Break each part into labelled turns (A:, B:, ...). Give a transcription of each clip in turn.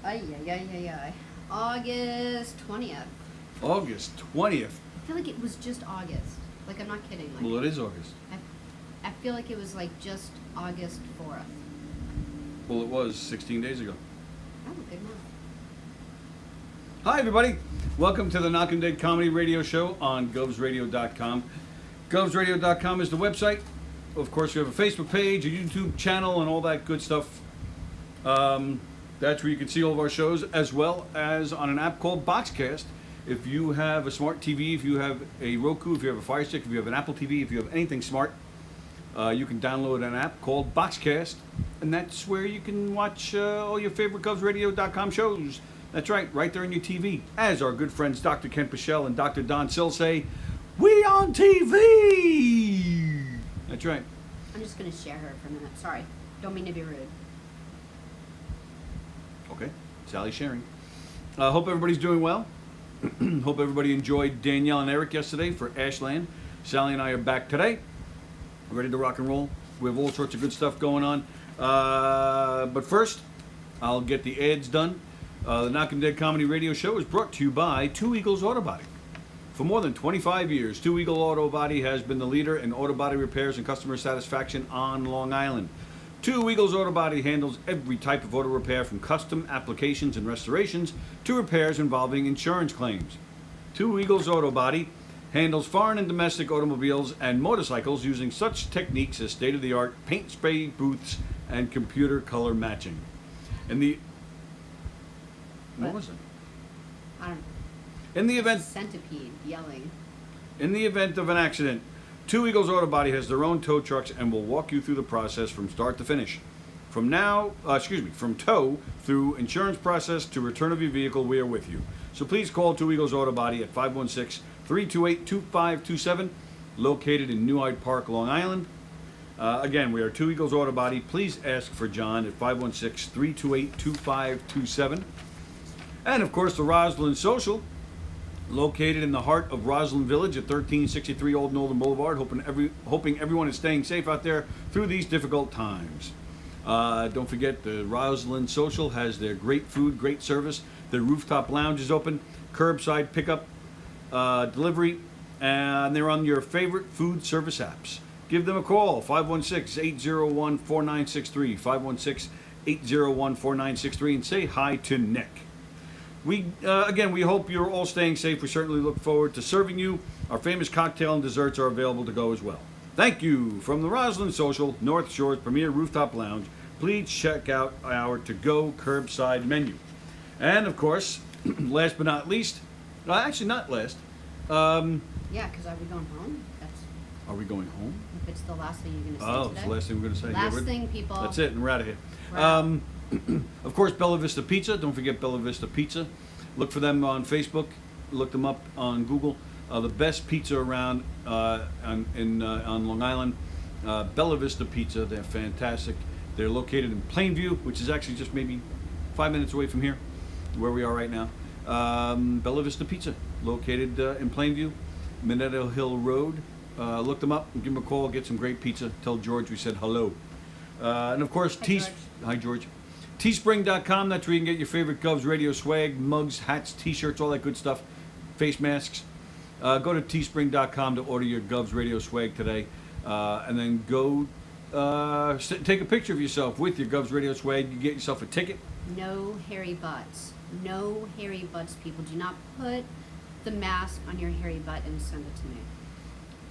A: Ay, ay, ay, ay, ay. August 20th.
B: August 20th.
A: I feel like it was just August. Like, I'm not kidding. Like,
B: Well, it is August.
A: I feel like it was like just August 4th.
B: Well, it was 16 days ago.
A: Oh, good enough.
B: Hi, everybody. Welcome to the Knockem Comedy Radio Show on govsradio.com. Govsradio.com is the website. Of course, we have a Facebook page, a YouTube channel, and all that good stuff. That's where you can see all of our shows, as well as on an app called Boxcast. If you have a smart TV, if you have a Roku, if you have a Fire Stick, if you have an Apple TV, if you have anything smart, you can download an app called Boxcast, and that's where you can watch all your favorite govsradio.com shows. That's right there on your TV. As our good friends Dr. Ken Pichelle and Dr. Don Sill say, we on TV! That's right.
A: I'm just going to share her for a minute. Sorry. Don't mean to be rude.
B: Okay, Sallie sharing. Hope everybody's doing well. Hope everybody enjoyed Danielle and Eric yesterday for Ashland. Sallie and I are back today, ready to rock and roll. We have all sorts of good stuff going on. But first, I'll get the ads done. The Knockem Comedy Radio Show is brought to you by Two Eagles Auto Body. For more than 25 years, Two Eagle Auto Body has been the leader in auto body repairs and customer satisfaction on Long Island. Two Eagles Auto Body handles every type of auto repair, from custom applications and restorations to repairs involving insurance claims. Two Eagles Auto Body handles foreign and domestic automobiles and motorcycles using such techniques as state-of-the-art paint spray booths and computer color matching. What was it?
A: I don't know.
B: In the event
A: Centipede yelling.
B: In the event of an accident, Two Eagles Auto Body has their own tow trucks and will walk you through the process from start to finish. From tow through insurance process to return of your vehicle, we are with you. So please call Two Eagles Auto Body at 516-328-2527, located in New Hyde Park, Long Island. Again, we are Two Eagles Auto Body. Please ask for John at 516-328-2527. And of course, the Roslyn Social, located in the heart of Roslyn Village at 1363 Old Northern Boulevard. Hoping everyone is staying safe out there through these difficult times. Don't forget, the Roslyn Social has their great food, great service. Their rooftop lounge is open, curbside pickup, delivery, and they're on your favorite food service apps. Give them a call, 516-801-4963, 516-801-4963, and say hi to Nick. We hope you're all staying safe. We certainly look forward to serving you. Our famous cocktail and desserts are available to go as well. Thank you. From the Roslyn Social, North Shore's premier rooftop lounge, please check out our to-go curbside menu. And, of course, last but not least, actually not last.
A: Yeah, because are we going home?
B: Are we going home?
A: If it's the last thing you're going to say
B: Oh,
A: today.
B: it's the last thing we're going to say.
A: Last thing, people.
B: That's it, and we're out of here.
A: Wow.
B: Of course, Bella Vista Pizza. Don't forget Bella Vista Pizza. Look for them on Facebook. Look them up on Google. The best pizza around on Long Island. Bella Vista Pizza. They're fantastic. They're located in Plainview, which is actually just maybe 5 minutes away from here, where we are right now. Bella Vista Pizza, located in Plainview, Minetto Hill Road. Look them up and give them a call. Get some great pizza. Tell George we said hello. And of course, Hi, George. Teespring.com, that's where you can get your favorite Govs Radio swag, mugs, hats, t-shirts, all that good stuff, face masks. Go to teespring.com to order your Govs Radio swag today, and then go take a picture of yourself with your Govs Radio swag. You get yourself a ticket.
A: No hairy butts. No hairy butts, people. Do not put the mask on your hairy butt and send it to me.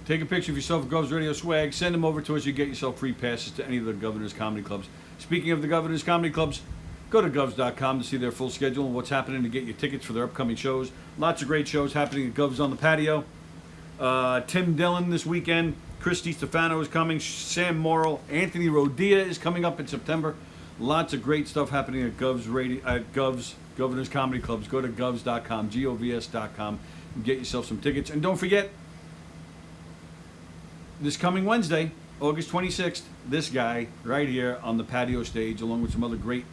B: Take a picture of yourself with Govs Radio swag. Send them over to us. You get yourself free passes to any of the Governor's Comedy Clubs. Speaking of the Governor's Comedy Clubs, go to govs.com to see their full schedule and what's happening, to get your tickets for their upcoming shows. Lots of great shows happening at Govs on the Patio. Tim Dillon this weekend. Chris DiStefano is coming. Sam Morrill. Anthony Rodia is coming up in September. Lots of great stuff happening at Govs Governor's Comedy Clubs. Go to govs.com, govs.com, and get yourself some tickets. And don't forget, this coming Wednesday, August 26th, this guy right here on the patio stage, along with some other great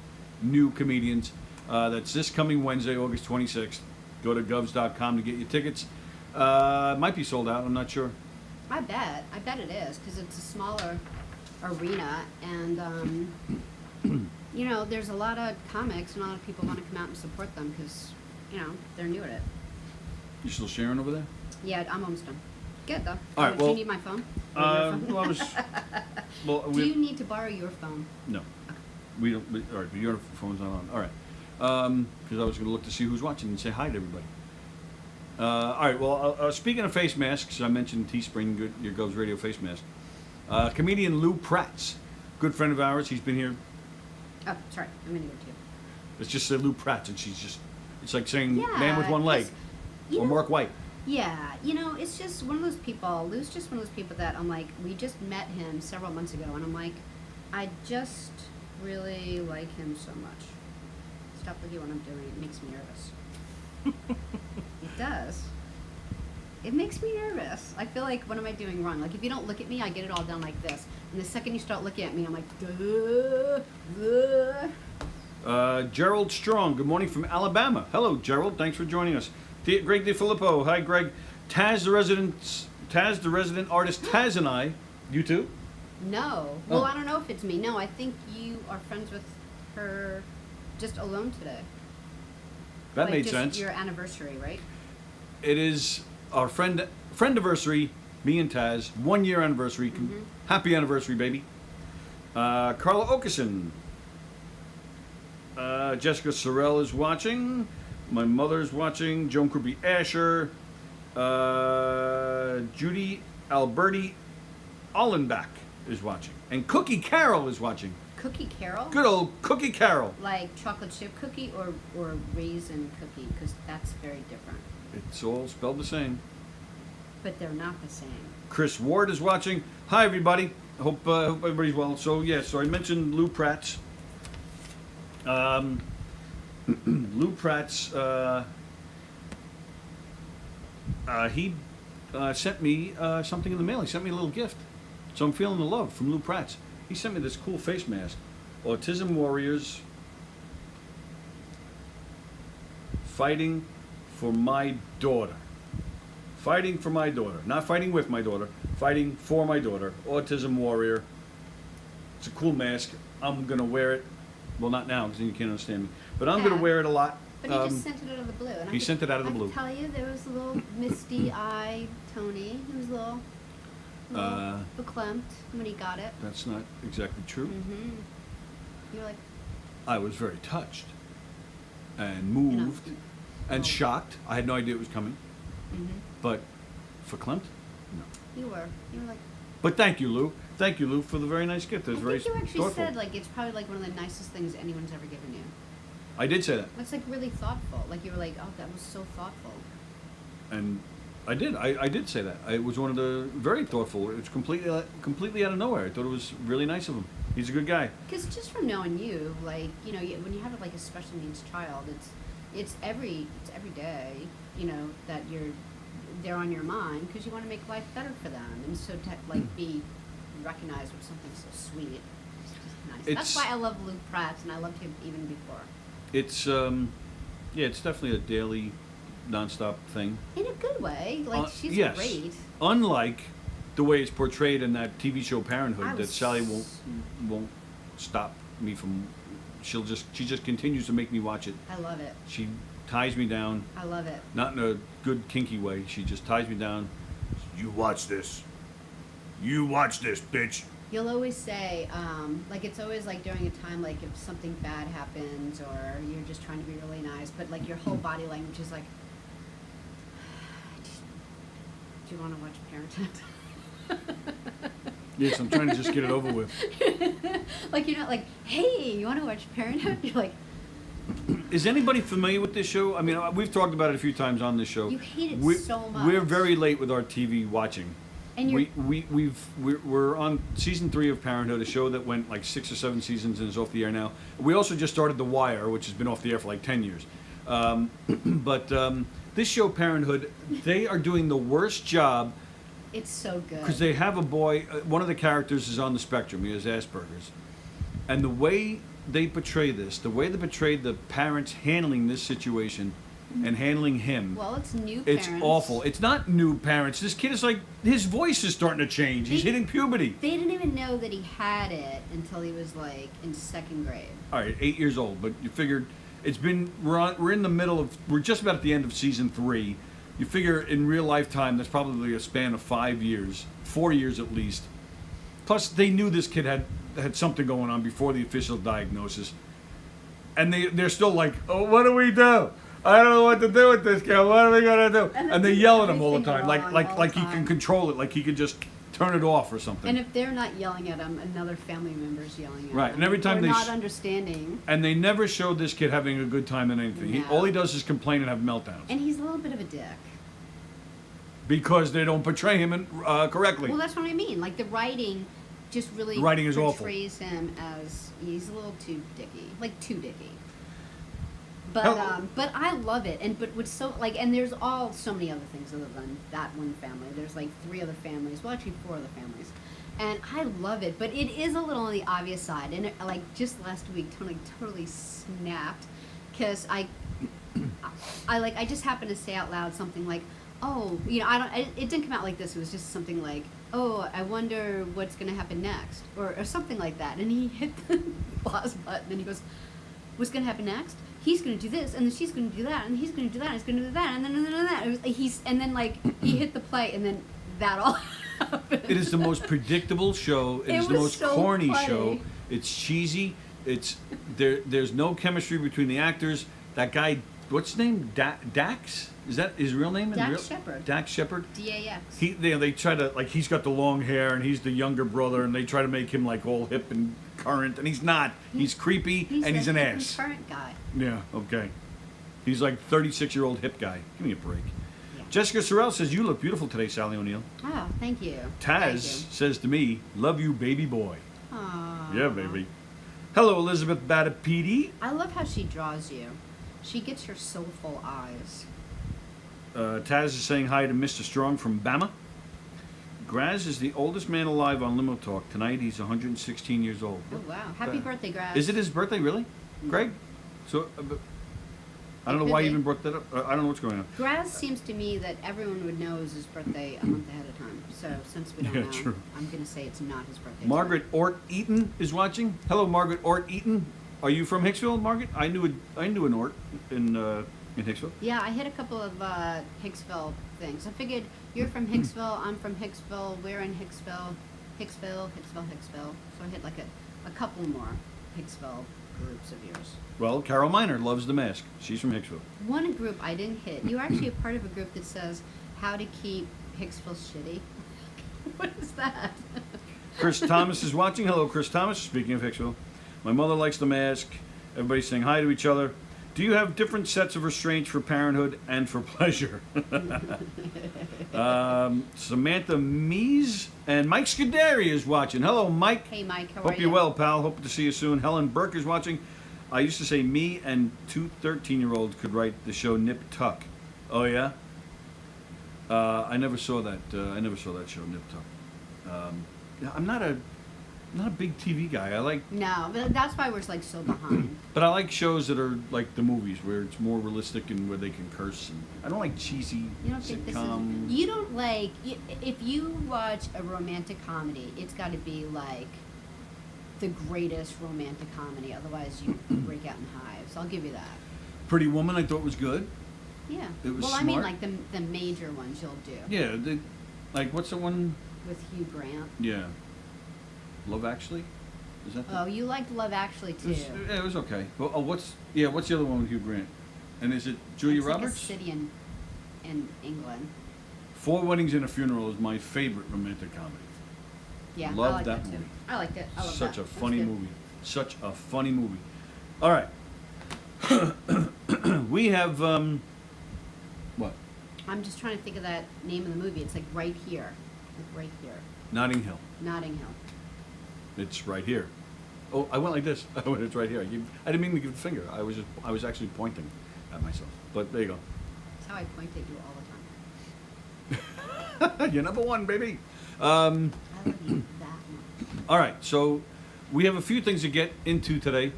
B: new comedians. That's this coming Wednesday, August 26th. Go to govs.com to get your tickets. Might be sold out, I'm not sure.
A: I bet it is, because it's a smaller arena, and you know, there's a lot of comics and a lot of people want to come out and support them because, you know, they're new at it.
B: You still sharing over there?
A: Yeah, I'm almost done. Good though.
B: All right,
A: Do
B: well,
A: you need my phone? Or your phone?
B: Well, I was. Well,
A: Do you need to borrow your phone?
B: No, we don't. All right, but your phone's not on. All right, because I was going to look to see who's watching and say hi to everybody. All right. Well, speaking of face masks, I mentioned Teespring, good your Gov's Radio face mask. Comedian Lou Pratt's, good friend of ours. He's been here.
A: Oh, sorry. I'm gonna go too.
B: Let's just say Lou Pratt, and she's just. It's like saying
A: Yeah,
B: man with one leg,
A: 'cause, you
B: or
A: know,
B: Mark White.
A: Yeah, you know, it's just one of those people. Lou's just one of those people that I'm like, we just met him several months ago, and I'm like, I just really like him so much. Stop looking at what I'm doing. It makes me nervous. It does. It makes me nervous. I feel like, what am I doing wrong? Like, if you don't look at me, I get it all done like this. And the second you start looking at me, I'm like, duh.
B: Gerald Strong, good morning from Alabama. Hello, Gerald. Thanks for joining us. Greg DeFilippo, hi, Greg. Taz, the resident artist, Taz and I. You too?
A: No. Well, I don't know if it's me. No, I think you are friends with her just alone today.
B: That
A: Like,
B: made
A: just
B: sense.
A: Your anniversary, right?
B: It is our friend anniversary, me and Taz, 1 year anniversary. Happy anniversary, baby. Carla Okeson. Jessica Sorrell is watching. My mother's watching. Joan Kirby Asher. Judy Alberti Allenbach is watching. And Cookie Carol is watching.
A: Cookie Carol?
B: Good old Cookie Carol.
A: Like chocolate chip cookie or raisin cookie, because that's very different.
B: It's all spelled the same.
A: But they're not the same.
B: Chris Ward is watching. Hi, everybody. Hope everybody's well. So I mentioned Lou Pratt's. Lou Pratt's. He sent me something in the mail. He sent me a little gift. So I'm feeling the love from Lou Pratt's. He sent me this cool face mask. Autism Warriors fighting for my daughter. Fighting for my daughter. Not fighting with my daughter. Fighting for my daughter. Autism Warrior. It's a cool mask. I'm going to wear it. Well, not now because you can't understand me. But I'm going to wear it a lot.
A: But he just sent it out of the blue. And
B: he sent it out of the blue.
A: I can tell you, there was a little misty-eyed Tony. He was a little verklempt when he got it.
B: That's not exactly true.
A: You're like,
B: I was very touched and moved and shocked. I had no idea it was coming. But verklempt? No.
A: you were like.
B: But thank you, Lou. Thank you, Lou, for the very nice gift. It was
A: I
B: very
A: think you actually
B: thoughtful.
A: said like it's probably like one of the nicest things anyone's ever given you.
B: I did say that.
A: That's like really thoughtful. Like you were like, oh, that was so thoughtful.
B: And I did. I did say that. It was one of the very thoughtful. It was completely out of nowhere. I thought it was really nice of him. He's a good guy.
A: Because just from knowing you, like you know, when you have like a special needs child, it's every day, you know, that they're on your mind because you want to make life better for them, and so to like be recognized with something so sweet, it's just nice. That's why I love Luke Pratt, and I loved him even before.
B: It's it's definitely a daily, nonstop thing.
A: In a good way, like she's
B: yes.
A: great.
B: Unlike the way it's portrayed in that TV show Parenthood, that Sallie won't stop me from. She just continues to make me watch it.
A: I love it.
B: She ties me down.
A: I love it.
B: Not in a good kinky way. She just ties me down. You watch this. You watch this, bitch.
A: You'll always say, like it's always like during a time like if something bad happens or you're just trying to be really nice, but like your whole body language is like, do you want to watch Parenthood?
B: Yes, I'm trying to just get it over with.
A: Like you're not like, hey, you want to watch Parenthood? You're like,
B: is anybody familiar with this show? I mean, we've talked about it a few times on this show.
A: you hate it so much.
B: We're very late with our TV watching.
A: And
B: we're on season 3 of Parenthood, a show that went like 6 or 7 seasons and is off the air now. We also just started The Wire, which has been off the air for like 10 years. But this show, Parenthood, they are doing the worst job.
A: It's so good.
B: Because they have a boy, one of the characters is on the spectrum, he has Asperger's. And the way they portray this, the way they portray the parents handling this situation and handling him.
A: Well, it's new
B: It's
A: parents.
B: awful. It's not new parents. This kid is like, his voice is starting to change. He's hitting puberty.
A: They didn't even know that he had it until he was like in 2nd grade.
B: All right, 8 years old, but you figured we're in the middle of, we're just about at the end of season 3. You figure in real lifetime, there's probably a span of 5 years, 4 years at least. Plus, they knew this kid had something going on before the official diagnosis. And they're still like, oh, what do we do? I don't know what to do with this kid. What are we gonna do? And they yell at him all the time, like he can control it, like he can just turn it off or something.
A: And if they're not yelling at him, another family member's yelling at
B: Right,
A: him.
B: and every time
A: or
B: they
A: not understanding.
B: And they never showed this kid having a good time in anything.
A: No.
B: All he does is complain and have meltdowns.
A: And he's a little bit of a dick.
B: Because they don't portray him correctly.
A: Well, that's what I mean. Like the writing just really
B: The writing is awful.
A: portrays him as he's a little too dicky, like too dicky. But
B: How-
A: but I love it, but what's so like, and there's all so many other things other than that one family. There's like 3 other families, well actually 4 other families, and I love it. But it is a little on the obvious side, and like just last week, Tony totally snapped because I just happened to say out loud something like, oh, it didn't come out like this. It was just something like, oh, I wonder what's going to happen next, or something like that. And he hit the pause button, and he goes, what's going to happen next? He's going to do this, and then she's going to do that, and he's going to do that, and he's going to do that, and then that. And then like he hit the play, and then that all happened.
B: It is the most predictable show. It is the
A: was
B: most
A: so
B: corny
A: funny.
B: show. It's cheesy. It's there's no chemistry between the actors. That guy, what's his name? Dax? Is that his real name?
A: Dax Shepard.
B: Dax Shepard.
A: DAX.
B: They try to, like, he's got the long hair and he's the younger brother, and they try to make him like all hip and current, and he's not. He's creepy and he's an
A: the
B: ass.
A: current guy.
B: Yeah, okay. He's like 36-year-old hip guy. Give me a break.
A: Yeah.
B: Jessica Sorrell says, you look beautiful today, Sally O'Neill.
A: Oh, thank you.
B: Taz says to me, love you, baby boy.
A: Aww.
B: Yeah, baby. Hello, Elizabeth Batapedi.
A: I love how she draws you. She gets your soulful eyes.
B: Taz is saying hi to Mr. Strong from Bama. Graz is the oldest man alive on Limo Talk. Tonight he's 116 years old.
A: Oh, wow. Happy birthday, Graz.
B: Is it his birthday, really? Greg? So, I don't know
A: could
B: why you
A: be.
B: even brought that up. I don't know what's going on.
A: Graz seems to me that everyone would know is his birthday a month ahead of time. So since we don't
B: Yeah,
A: know,
B: true.
A: I'm going to say it's not his birthday.
B: Margaret Ort Eaton is watching. Hello, Margaret Ort Eaton. Are you from Hicksville, Margaret? I knew an Ort in Hicksville.
A: Yeah, I hit a couple of Hicksville things. I figured you're from Hicksville, I'm from Hicksville, we're in Hicksville. So I hit like a couple more Hicksville groups of yours.
B: Well, Carol Miner loves the mask. She's from Hicksville.
A: One group I didn't hit. You're actually a part of a group that says how to keep Hicksville shitty. What is that?
B: Chris Thomas is watching. Hello, Chris Thomas. Speaking of Hicksville, my mother likes the mask. Everybody's saying hi to each other. Do you have different sets of restraints for parenthood and for pleasure? Samantha Mees and Mike Scuderi is watching. Hello, Mike.
A: Hey, Mike, how are
B: Hope
A: you?
B: you're well, pal. Hope to see you soon. Helen Burke is watching. I used to say me and 2 13-year-olds could write the show Nip Tuck. Oh, yeah? I never saw that. I never saw that show, Nip Tuck. I'm not a big TV guy. I like,
A: No, but that's why we're like so behind.
B: but I like shows that are like the movies where it's more realistic and where they can curse. And I don't like cheesy
A: You don't think this
B: sitcom.
A: is? You don't like if you watch a romantic comedy, it's got to be like the greatest romantic comedy. Otherwise, you break out in hives. I'll give you that.
B: Pretty Woman, I thought was good.
A: Yeah.
B: It was
A: well, I mean,
B: smart.
A: like the major ones you'll do
B: Yeah, like what's the one?
A: with Hugh Grant.
B: Yeah, Love Actually. Is that?
A: Oh, you liked Love Actually too.
B: Yeah, it was okay. Well, what's the other one with Hugh Grant? And is it Julia
A: It's like
B: Roberts?
A: a city in England.
B: 4 Weddings and a Funeral is my favorite romantic comedy.
A: Yeah,
B: Love
A: I like
B: that
A: that too.
B: movie.
A: I liked it. I love
B: Such
A: that.
B: a
A: That's
B: funny
A: good.
B: movie. Such a funny movie. All right. We have what?
A: I'm just trying to think of that name of the movie. It's like right here. Like right here.
B: Notting Hill.
A: Notting Hill.
B: It's right here. Oh, I went like this. It's right here. I didn't mean to give the finger. I was actually pointing at myself. But there you go.
A: That's how I point at you all the time.
B: You're number one, baby.
A: I love you that much.
B: All right, so we have a few things to get into today.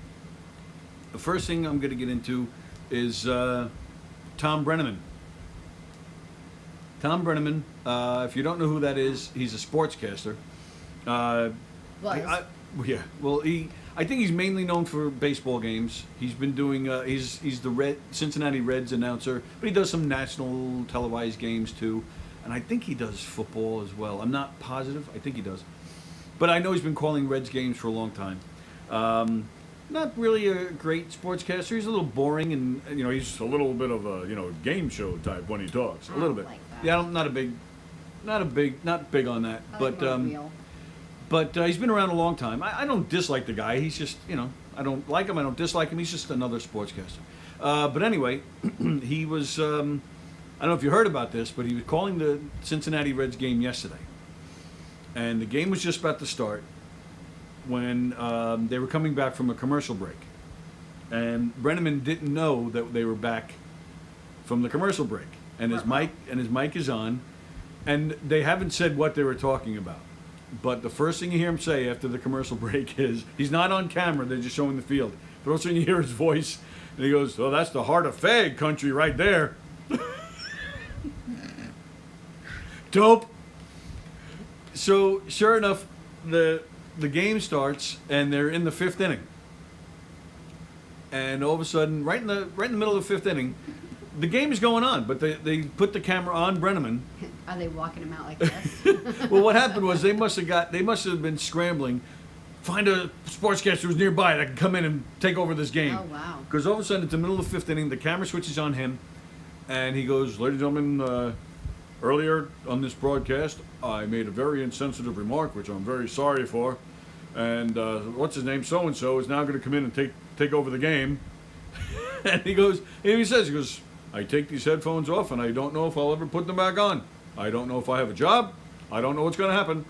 B: The first thing I'm going to get into is Tom Brenneman. Tom Brenneman, if you don't know who that is, he's a sportscaster.
A: Was.
B: Yeah, well, I think he's mainly known for baseball games. He's been doing, he's the Cincinnati Reds announcer, but he does some national televised games too. And I think he does football as well. I'm not positive. I think he does. But I know he's been calling Reds games for a long time. Not really a great sportscaster. He's a little boring, and he's a little bit of a game show type when he talks. A little bit.
A: Like that.
B: Yeah, not big on that.
A: I
B: But
A: like more real.
B: but he's been around a long time. I don't dislike the guy. He's just I don't like him. I don't dislike him. He's just another sportscaster. But anyway, he was. I don't know if you heard about this, but he was calling the Cincinnati Reds game yesterday, and the game was just about to start when they were coming back from a commercial break, and Brenneman didn't know that they were back from the commercial break, and his mic is on, and they haven't said what they were talking about, but the first thing you hear him say after the commercial break is he's not on camera; they're just showing the field. But also you hear his voice, and he goes, "Oh, that's the heart of fag country right there." Dope. So sure enough, the game starts and they're in the fifth inning, and all of a sudden, right in the middle of the fifth inning, the game is going on, but they put the camera on Brenneman.
A: Are they walking him out like this?
B: Well, what happened was they must have been scrambling, find a sportscaster who's nearby that can come in and take over this game.
A: Oh, wow.
B: Because all of a sudden, it's the middle of the fifth inning, the camera switches on him, and he goes, "Ladies and gentlemen, earlier on this broadcast, I made a very insensitive remark, which I'm very sorry for. And what's his name? So and so is now going to come in and take over the game." And he says, "I take these headphones off, and I don't know if I'll ever put them back on. I don't know if I have a job. I don't know what's going to happen.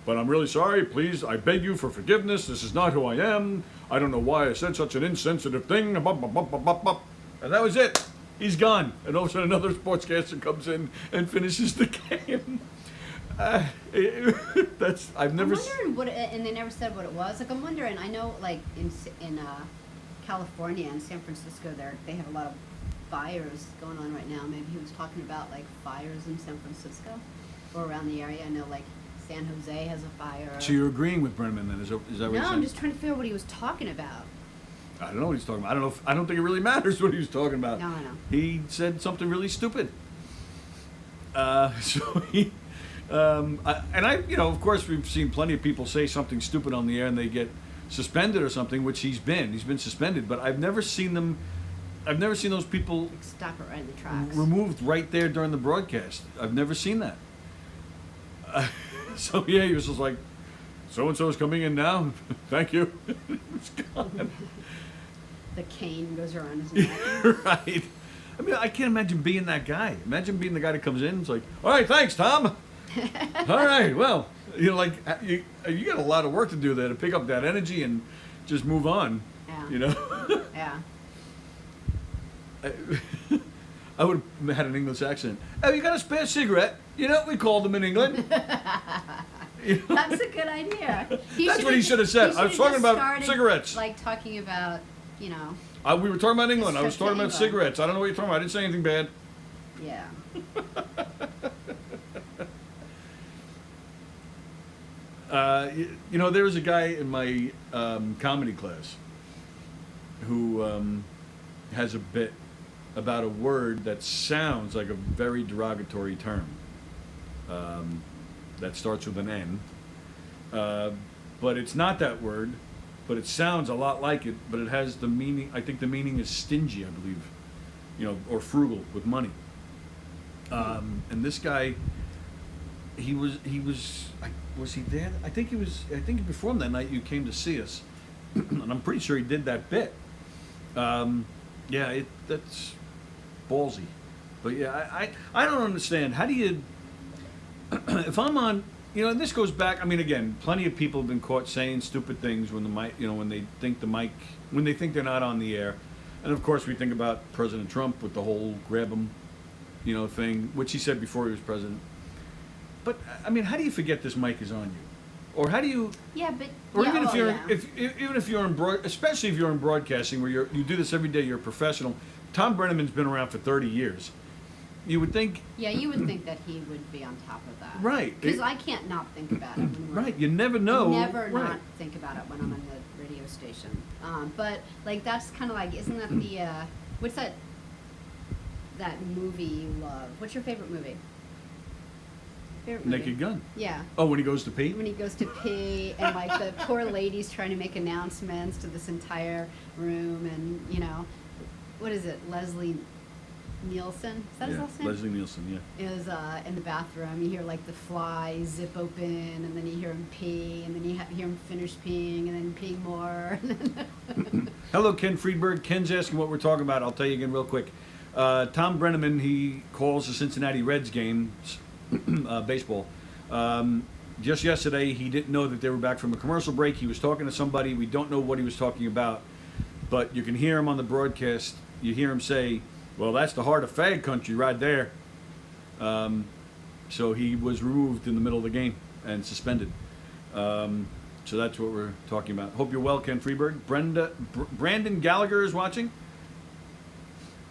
B: But I'm really sorry. Please, I beg you for forgiveness. This is not who I am. I don't know why I said such an insensitive thing." And that was it. He's gone. And all of a sudden another sportscaster comes in and finishes the game. I'm
A: wondering and they never said what it was. Like, I'm wondering, I know, like, in California and San Francisco, they have a lot of fires going on right now. Maybe he was talking about, like, fires in San Francisco or around the area. I know, like, San Jose has a fire.
B: So you're agreeing with Brenneman then? Is that what you're saying?
A: No, I'm just trying to figure out what he was talking about.
B: I don't know what he's talking about. I don't think it really matters what he was talking about.
A: No, I know.
B: He said something really stupid. So he, of course, we've seen plenty of people say something stupid on the air and they get suspended or something, which he's been suspended. But I've never seen those people
A: Like, stop it right in the tracks.
B: removed right there during the broadcast. I've never seen that. So yeah, he was just like, "So and so is coming in now. Thank you." It's gone.
A: The cane goes around his neck.
B: Right. I mean, I can't imagine being that guy. Imagine being the guy that comes in and is like, "All right, thanks, Tom. All right, well, you got a lot of work to do there to pick up that energy and just move on."
A: Yeah. Yeah.
B: I would have had an English accent. "Oh, you got a spare cigarette?" We called them in England.
A: That's a good idea.
B: That's what he should have said. I was talking about cigarettes.
A: Like, talking about,
B: We were talking about England. I was talking about
A: England.
B: cigarettes. I don't know what you're talking about. I didn't say anything bad.
A: Yeah.
B: There was a guy in my comedy class who has a bit about a word that sounds like a very derogatory term that starts with an N. But it's not that word, but it sounds a lot like it, but it has the meaning, I think the meaning is stingy, I believe, or frugal with money. And this guy, was he there? I think he performed that night you came to see us, and I'm pretty sure he did that bit. That's ballsy. But yeah, I don't understand. How do you, if I'm on, and this goes back, again, plenty of people have been caught saying stupid things when the mic, when they think they're not on the air. And of course we think about President Trump with the whole grab him, thing, which he said before he was president. But, how do you forget this mic is on you? Or how do you?
A: Yeah, but
B: Or
A: yeah,
B: even if
A: oh,
B: you're
A: yeah.
B: even if you're in especially if you're in broadcasting where you do this every day, you're a professional. Tom Brenneman's been around for 30 years. You would think.
A: Yeah, you would think that he would be on top of that.
B: Right.
A: Because I can't not think about it. When we're,
B: Right. You never know.
A: Never
B: right.
A: not think about it when I'm on the radio station. But like that's kind of like, isn't that the what's that movie you love? What's your favorite movie? Favorite movie?
B: Naked Gun.
A: Yeah.
B: Oh, when he goes to pee.
A: When he goes to pee and like the poor lady's trying to make announcements to this entire room, and you know, what is it, Leslie Nielsen? Is that his last name?
B: Leslie Nielsen. Yeah.
A: Is in the bathroom. You hear like the fly zip open, and then you hear him pee, and then you hear him finish peeing, and then peeing more.
B: Hello, Ken Friedberg. Ken's asking what we're talking about. I'll tell you again real quick. Tom Brenneman, he calls the Cincinnati Reds games, baseball. Just yesterday, he didn't know that they were back from a commercial break. He was talking to somebody. We don't know what he was talking about, but you can hear him on the broadcast. You hear him say, "Well, that's the heart of fag country right there." So he was removed in the middle of the game and suspended. So that's what we're talking about. Hope you're well, Ken Freeberg. Brandon Gallagher is watching.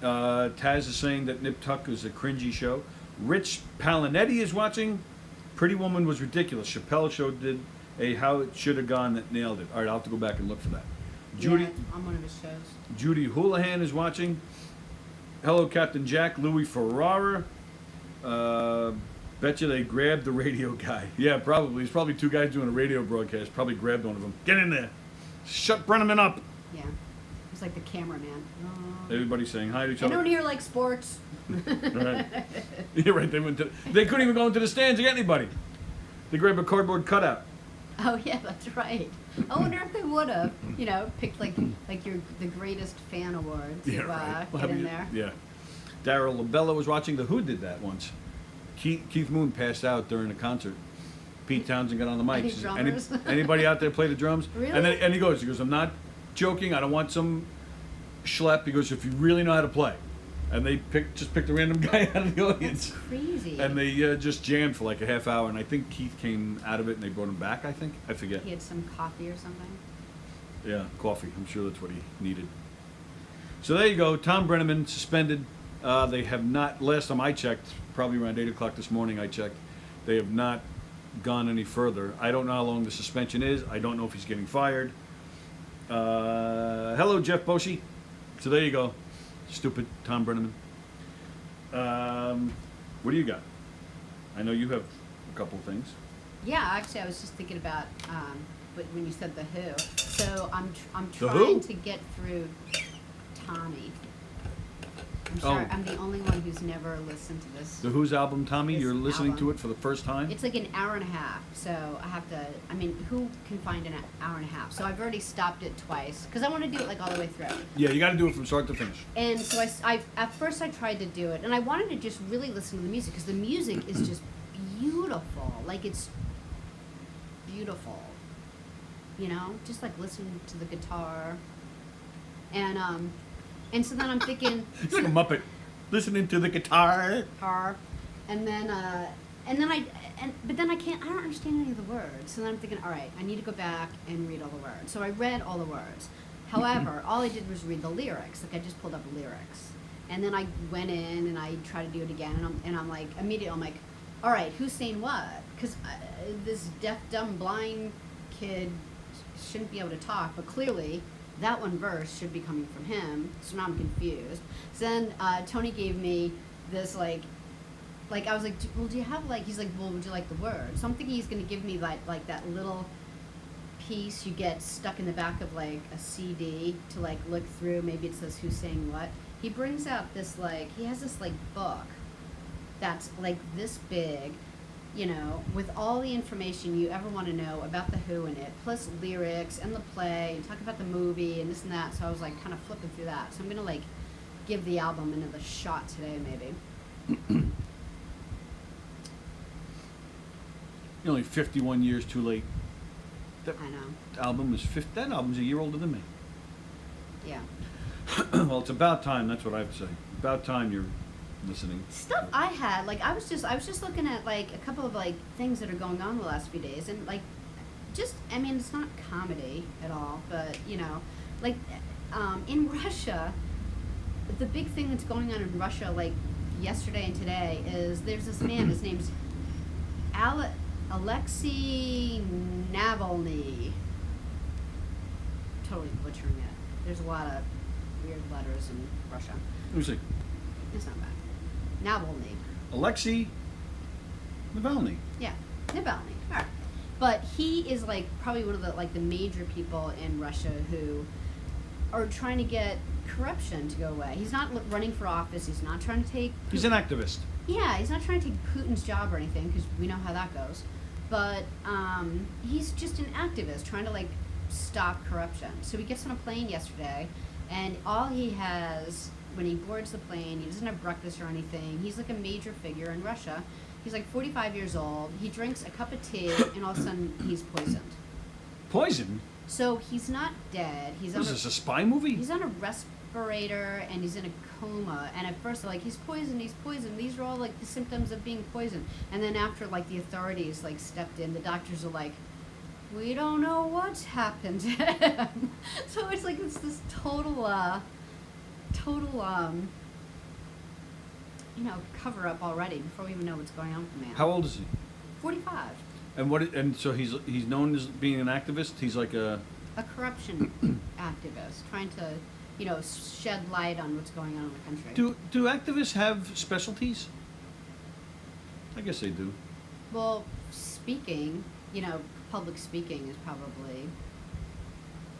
B: Taz is saying that Nip Tuck is a cringy show. Rich Palinetti is watching. Pretty Woman was ridiculous. Chappelle Show did a How It Should Have Gone that nailed it. All right, I'll have to go back and look for that. Judy,
A: yeah, on one of his shows.
B: Judy Houlihan is watching. Hello, Captain Jack. Louis Ferrara. Bet you they grabbed the radio guy. Yeah, probably. There's probably two guys doing a radio broadcast. Probably grabbed one of them. Get in there. Shut Brenneman up.
A: Yeah. It's like the cameraman.
B: Everybody's saying hi to each
A: I
B: other.
A: don't hear like sports.
B: Right. You're right. They couldn't even go into the stands to get anybody. They grabbed a cardboard cutout.
A: Oh yeah, that's right. I wonder if they would have, you know, picked like the greatest fan award to
B: Right.
A: get in there.
B: Yeah. Daryl LaBella was watching. The Who did that once. Keith Moon passed out during a concert. Pete Townsend got on the mic.
A: Any
B: He says,
A: drummers?
B: Anybody out there play the drums?
A: Really?
B: And he goes, I'm not joking. I don't want some schlep. He goes, if you really know how to play. And they just picked a random guy out of the audience.
A: That's crazy.
B: And they just jammed for like a half hour. And I think Keith came out of it and they brought him back, I think. I forget.
A: He had some coffee or something.
B: Yeah, coffee. I'm sure that's what he needed. So there you go. Tom Brenneman suspended. They have not, last time I checked, probably around 8 o'clock this morning I checked, they have not gone any further. I don't know how long the suspension is. I don't know if he's getting fired. Hello, Jeff Boshi. So there you go. Stupid Tom Brenneman. What do you got? I know you have a couple of things.
A: Yeah, actually, I was just thinking about when you said the Who. So I'm
B: The
A: trying
B: Who?
A: to get through Tommy. I'm
B: Oh.
A: sorry, I'm the only one who's never listened to this.
B: The Who's album, Tommy?
A: This
B: You're listening to
A: album.
B: it for the first time?
A: It's like an hour and a half, so I have to. I mean, who can find an hour and a half? So I've already stopped it twice because I want to do it like all the way through.
B: Yeah, you got to do it from start to finish.
A: And so I at first I tried to do it, and I wanted to just really listen to the music because the music is just beautiful. Like it's beautiful, you know, just like listening to the guitar. And so then I'm thinking,
B: It's like a Muppet. Listening to the guitar.
A: guitar, and then but then I don't understand any of the words. So then I'm thinking, all right, I need to go back and read all the words. So I read all the words. However, all I did was read the lyrics. Like I just pulled up the lyrics, and then I went in and I tried to do it again, and I'm like immediately I'm like, all right, who's saying what? Because this deaf, dumb, blind kid shouldn't be able to talk, but clearly that one verse should be coming from him, so now I'm confused. So then Tony gave me this like I was like, well, do you have like? He's like, well, would you like the word? So I'm thinking he's gonna give me like that little piece you get stuck in the back of like a CD to like look through. Maybe it says who's saying what. He brings out this he has this like book that's like this big, you know, with all the information you ever want to know about the Who in it, plus lyrics and the play, and talk about the movie and this and that. So I was like kind of flipping through that. So I'm gonna like give the album another shot today, maybe.
B: You're only 51 years too late.
A: I know.
B: That album's a year older than me.
A: Yeah.
B: Well, it's about time. That's what I have to say. About time you're listening.
A: Stuff I had, like I was just looking at like a couple of like things that are going on the last few days, and like just, I mean, it's not comedy at all, but, you know, like, in Russia, the big thing that's going on in Russia, like, yesterday and today, is there's this man, his name's Alexei Navalny. Totally butchering it. There's a lot of weird letters in Russia.
B: Let me see.
A: It's not bad. Navalny.
B: Alexei Navalny.
A: Yeah, Navalny. All right. But he is like probably one of the like the major people in Russia who are trying to get corruption to go away. He's not running for office. He's not trying to take.
B: He's an activist.
A: Yeah, he's not trying to take Putin's job or anything because we know how that goes. But he's just an activist trying to like stop corruption. So he gets on a plane yesterday, and all he has when he boards the plane, he doesn't have breakfast or anything. He's like a major figure in Russia. He's like 45 years old. He drinks a cup of tea, and all of a sudden he's poisoned.
B: Poison?
A: So he's not dead.
B: What is this, a spy movie?
A: He's on a respirator, and he's in a coma. And at first they're like, he's poisoned, he's poisoned. These are all like the symptoms of being poisoned. And then after like the authorities like stepped in, the doctors are like, we don't know what's happened to him. So it's like it's this total you know, cover up already before we even know what's going on with the man.
B: How old is he?
A: 45.
B: And so he's known as being an activist. He's like a
A: corruption activist trying to, you know, shed light on what's going on in the country.
B: Do activists have specialties? I guess they do.
A: Well, speaking, you know, public speaking is probably.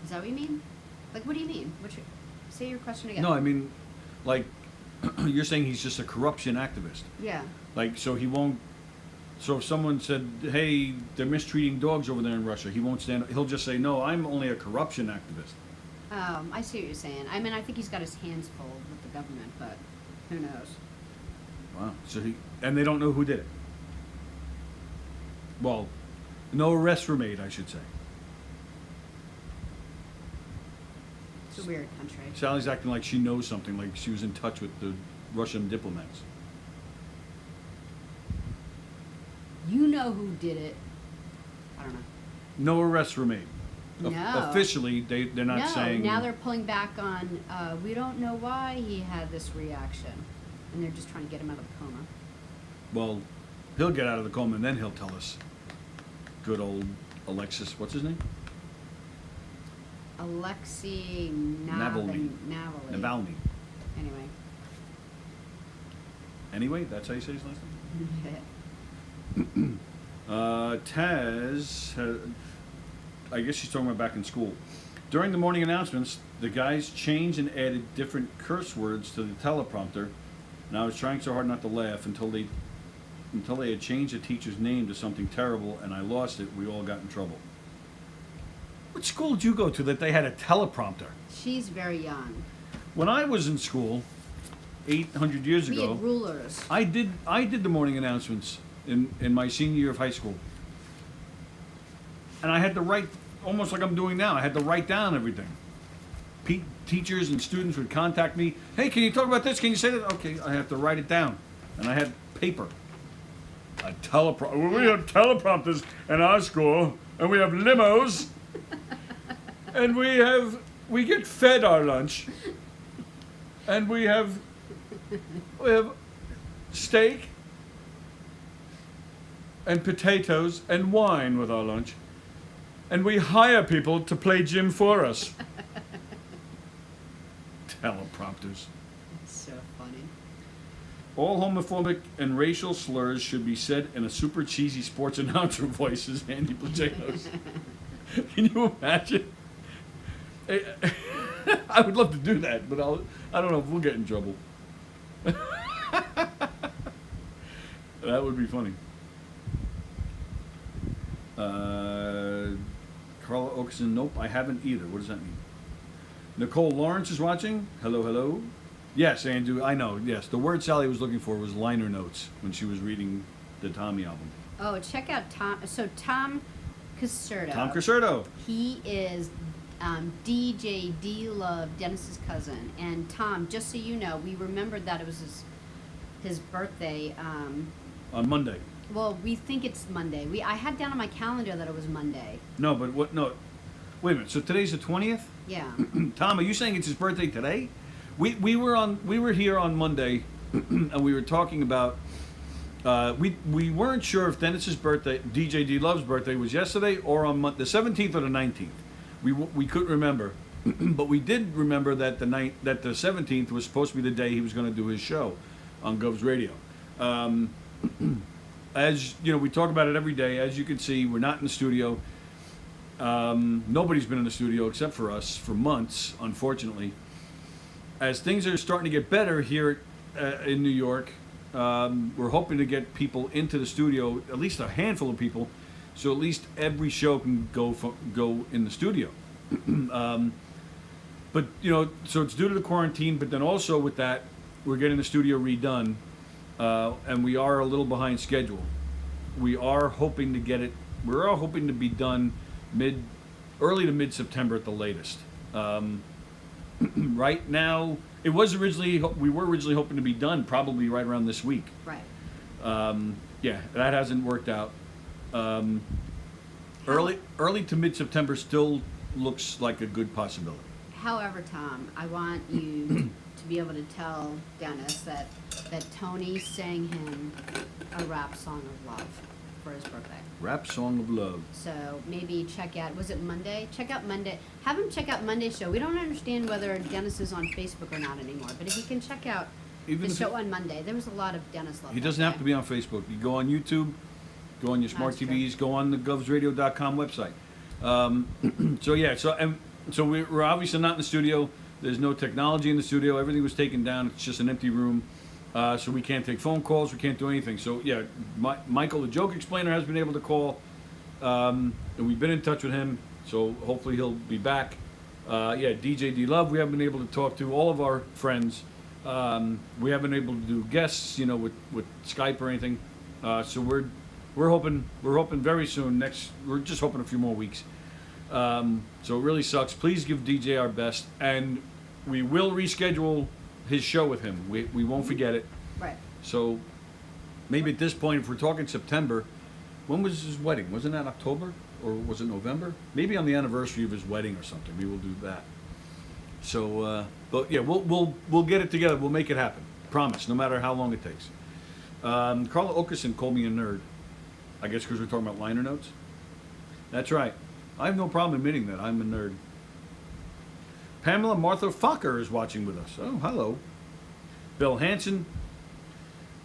A: Is that what you mean? Like, what do you mean? Say your question again.
B: No, I mean, like, you're saying he's just a corruption activist.
A: Yeah.
B: Like, so he won't. So if someone said, "Hey, they're mistreating dogs over there in Russia," he won't stand. He'll just say, "No, I'm only a corruption activist."
A: I see what you're saying. I mean, I think he's got his hands full with the government, but who knows?
B: Wow. So and they don't know who did it. Well, no arrests were made, I should say.
A: It's a weird country.
B: Sally's acting like she knows something, like she was in touch with the Russian diplomats.
A: You know who did it. I don't know.
B: No arrests were made.
A: No.
B: Officially, they're not saying.
A: No, now they're pulling back on, we don't know why he had this reaction. And they're just trying to get him out of the coma.
B: Well, he'll get out of the coma and then he'll tell us. Good old Alexis, what's his name?
A: Alexei
B: Navalny.
A: Navalny. Anyway.
B: Anyway, that's how you say his last name? Taz, I guess she's talking about back in school. During the morning announcements, the guys changed and added different curse words to the teleprompter, and I was trying so hard not to laugh until they had changed the teacher's name to something terrible, and I lost it. We all got in trouble. What school did you go to that they had a teleprompter?
A: She's very young.
B: When I was in school, 800 years
A: We
B: ago,
A: had rulers.
B: I did the morning announcements in my senior year of high school. And I had to write, almost like I'm doing now, I had to write down everything. Teachers and students would contact me, "Hey, can you talk about this? Can you say that?" Okay, I have to write it down. And I had paper. A teleprompter. Well, we have teleprompters in our school, and we have limos, and we get fed our lunch, and we have steak and potatoes and wine with our lunch, and we hire people to play gym for us. Teleprompters.
A: It's so funny.
B: All homophobic and racial slurs should be said in a super cheesy sports announcer voice, as Andy Placenos. Can you imagine? I would love to do that, but I don't know if we'll get in trouble. That would be funny. Carla Oakson, nope, I haven't either. What does that mean? Nicole Lawrence is watching. Hello, hello. Yes, Andrew, I know. Yes, the word Sally was looking for was liner notes when she was reading the Tommy album.
A: Oh, check out Tom. So Tom Caserta.
B: Tom Caserta.
A: He is DJ D-Love, Dennis's cousin. And Tom, just so you know, we remembered that it was his birthday
B: On Monday.
A: Well, we think it's Monday. I had down on my calendar that it was Monday.
B: No, but what? No, wait a minute. So today's the 20th.
A: Yeah.
B: Tom, are you saying it's his birthday today? We were here on Monday, and we were talking about. We weren't sure if Dennis's birthday, DJ D Love's birthday, was yesterday or on the 17th or the 19th. We couldn't remember, but we did remember that the 17th was supposed to be the day he was going to do his show on Gov's Radio. As you know, we talk about it every day. As you can see, we're not in the studio. Nobody's been in the studio except for us for months, unfortunately. As things are starting to get better here in New York, we're hoping to get people into the studio, at least a handful of people, so at least every show can go in the studio. But you know, so it's due to the quarantine. But then also with that, we're getting the studio redone, and we are a little behind schedule. We are hoping to get it. We're all hoping to be done early to mid September at the latest. Right now, we were originally hoping to be done probably right around this week.
A: Right.
B: Yeah, that hasn't worked out. Early to mid September still looks like a good possibility.
A: However, Tom, I want you to be able to tell Dennis that Tony sang him a rap song of love for his birthday.
B: Rap song of love.
A: So maybe check out, was it Monday? Check out Monday. Have him check out Monday's show. We don't understand whether Dennis is on Facebook or not anymore, but if he can check out
B: Even
A: the
B: if
A: show on Monday, there was a lot of Dennis love.
B: He doesn't have to be on Facebook. You go on YouTube, go on your smart
A: That's
B: TVs, go on the govsradio.com website. So we're obviously not in the studio. There's no technology in the studio. Everything was taken down. It's just an empty room. So we can't take phone calls. We can't do anything. So yeah, Michael, the joke explainer, has been able to call, and we've been in touch with him. So hopefully he'll be back. DJ D Love, we haven't been able to talk to. All of our friends, we haven't been able to do guests, with Skype or anything. So we're hoping very soon. We're just hoping a few more weeks. So it really sucks. Please give DJ our best, and we will reschedule his show with him. We won't forget it.
A: Right.
B: So maybe at this point, if we're talking September, when was his wedding? Wasn't that October or was it November? Maybe on the anniversary of his wedding or something. We will do that. So, but yeah, we'll get it together. We'll make it happen. Promise. No matter how long it takes. Carla Okerson called me a nerd. I guess because we're talking about liner notes. That's right. I have no problem admitting that I'm a nerd. Pamela Martha Fokker is watching with us. Oh, hello. Bill Hansen.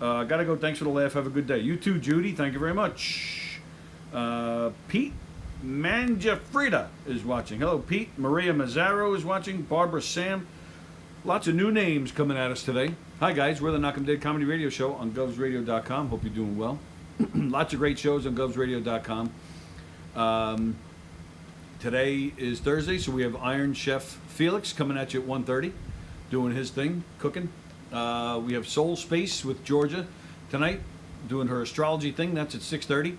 B: Gotta go. Thanks for the laugh. Have a good day. You too, Judy. Thank you very much. Pete Mangiafrida is watching. Hello, Pete. Maria Mazzaro is watching. Barbara Sam. Lots of new names coming at us today. Hi, guys. We're the Knockem Dead Comedy Radio Show on govsradio.com. Hope you're doing well. Lots of great shows on govsradio.com. Today is Thursday, so we have Iron Chef Felix coming at you at 1:30, doing his thing, cooking. We have Soul Space with Georgia tonight, doing her astrology thing. That's at 6:30.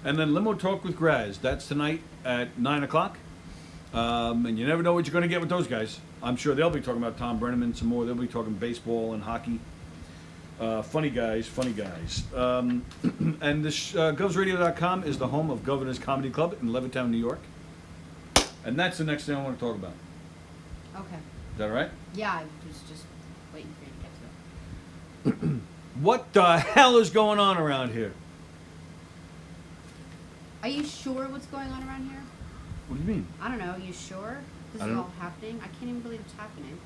B: And then Limo Talk with Graz. That's tonight at 9 o'clock. And you never know what you're going to get with those guys. I'm sure they'll be talking about Tom Brenneman some more. They'll be talking baseball and hockey. Funny guys. And this govsradio.com is the home of Governor's Comedy Club in Levittown, New York. And that's the next thing I want to talk about.
A: Okay.
B: Is that all right?
A: Yeah, I was just waiting for you to get to it.
B: What the hell is going on around here?
A: Are you sure what's going on around here?
B: What do you mean?
A: I don't know. Are you sure this
B: I
A: is
B: don't-
A: all happening? I can't even believe it's happening.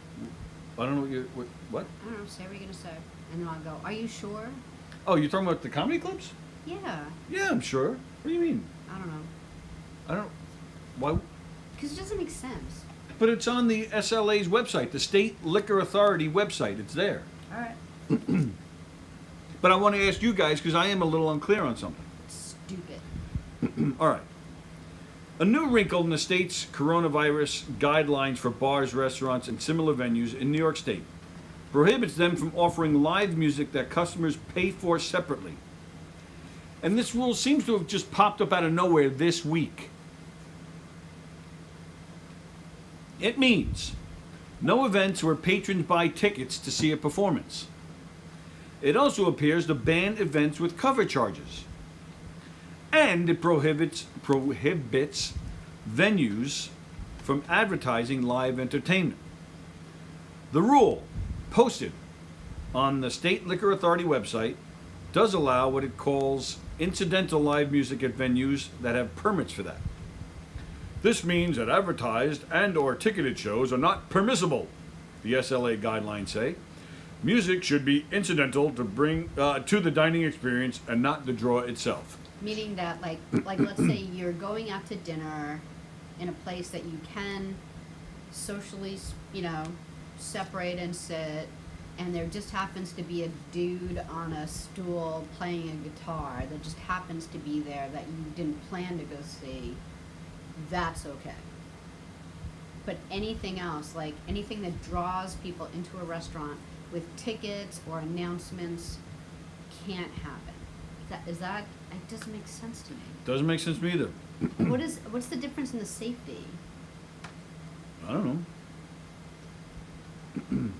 B: I don't know what?
A: I don't know. Say what you're going to say. And then I'll go, are you sure?
B: Oh, you're talking about the comedy clubs?
A: Yeah.
B: Yeah, I'm sure. What do you mean?
A: I don't know.
B: I don't. Why?
A: Because it doesn't make sense.
B: But it's on the SLA's website, the State Liquor Authority website. It's there.
A: All right.
B: But I want to ask you guys because I am a little unclear on something.
A: Stupid.
B: All right. A new wrinkle in the state's coronavirus guidelines for bars, restaurants, and similar venues in New York State prohibits them from offering live music that customers pay for separately. And this rule seems to have just popped up out of nowhere this week. It means no events where patrons buy tickets to see a performance. It also appears to ban events with cover charges. and it prohibits venues from advertising live entertainment. The rule, posted on the State Liquor Authority website, does allow what it calls incidental live music at venues that have permits for that. This means that advertised and or ticketed shows are not permissible, the SLA guidelines say. Music should be incidental to bring to the dining experience and not the draw itself.
A: Meaning that, like let's say you're going out to dinner in a place that you can socially, separate and sit, and there just happens to be a dude on a stool playing a guitar that just happens to be there that you didn't plan to go see, that's okay. But anything else, like anything that draws people into a restaurant with tickets or announcements, can't happen. It doesn't make sense to me.
B: Doesn't make sense to me either.
A: What's the difference in the safety?
B: I don't know.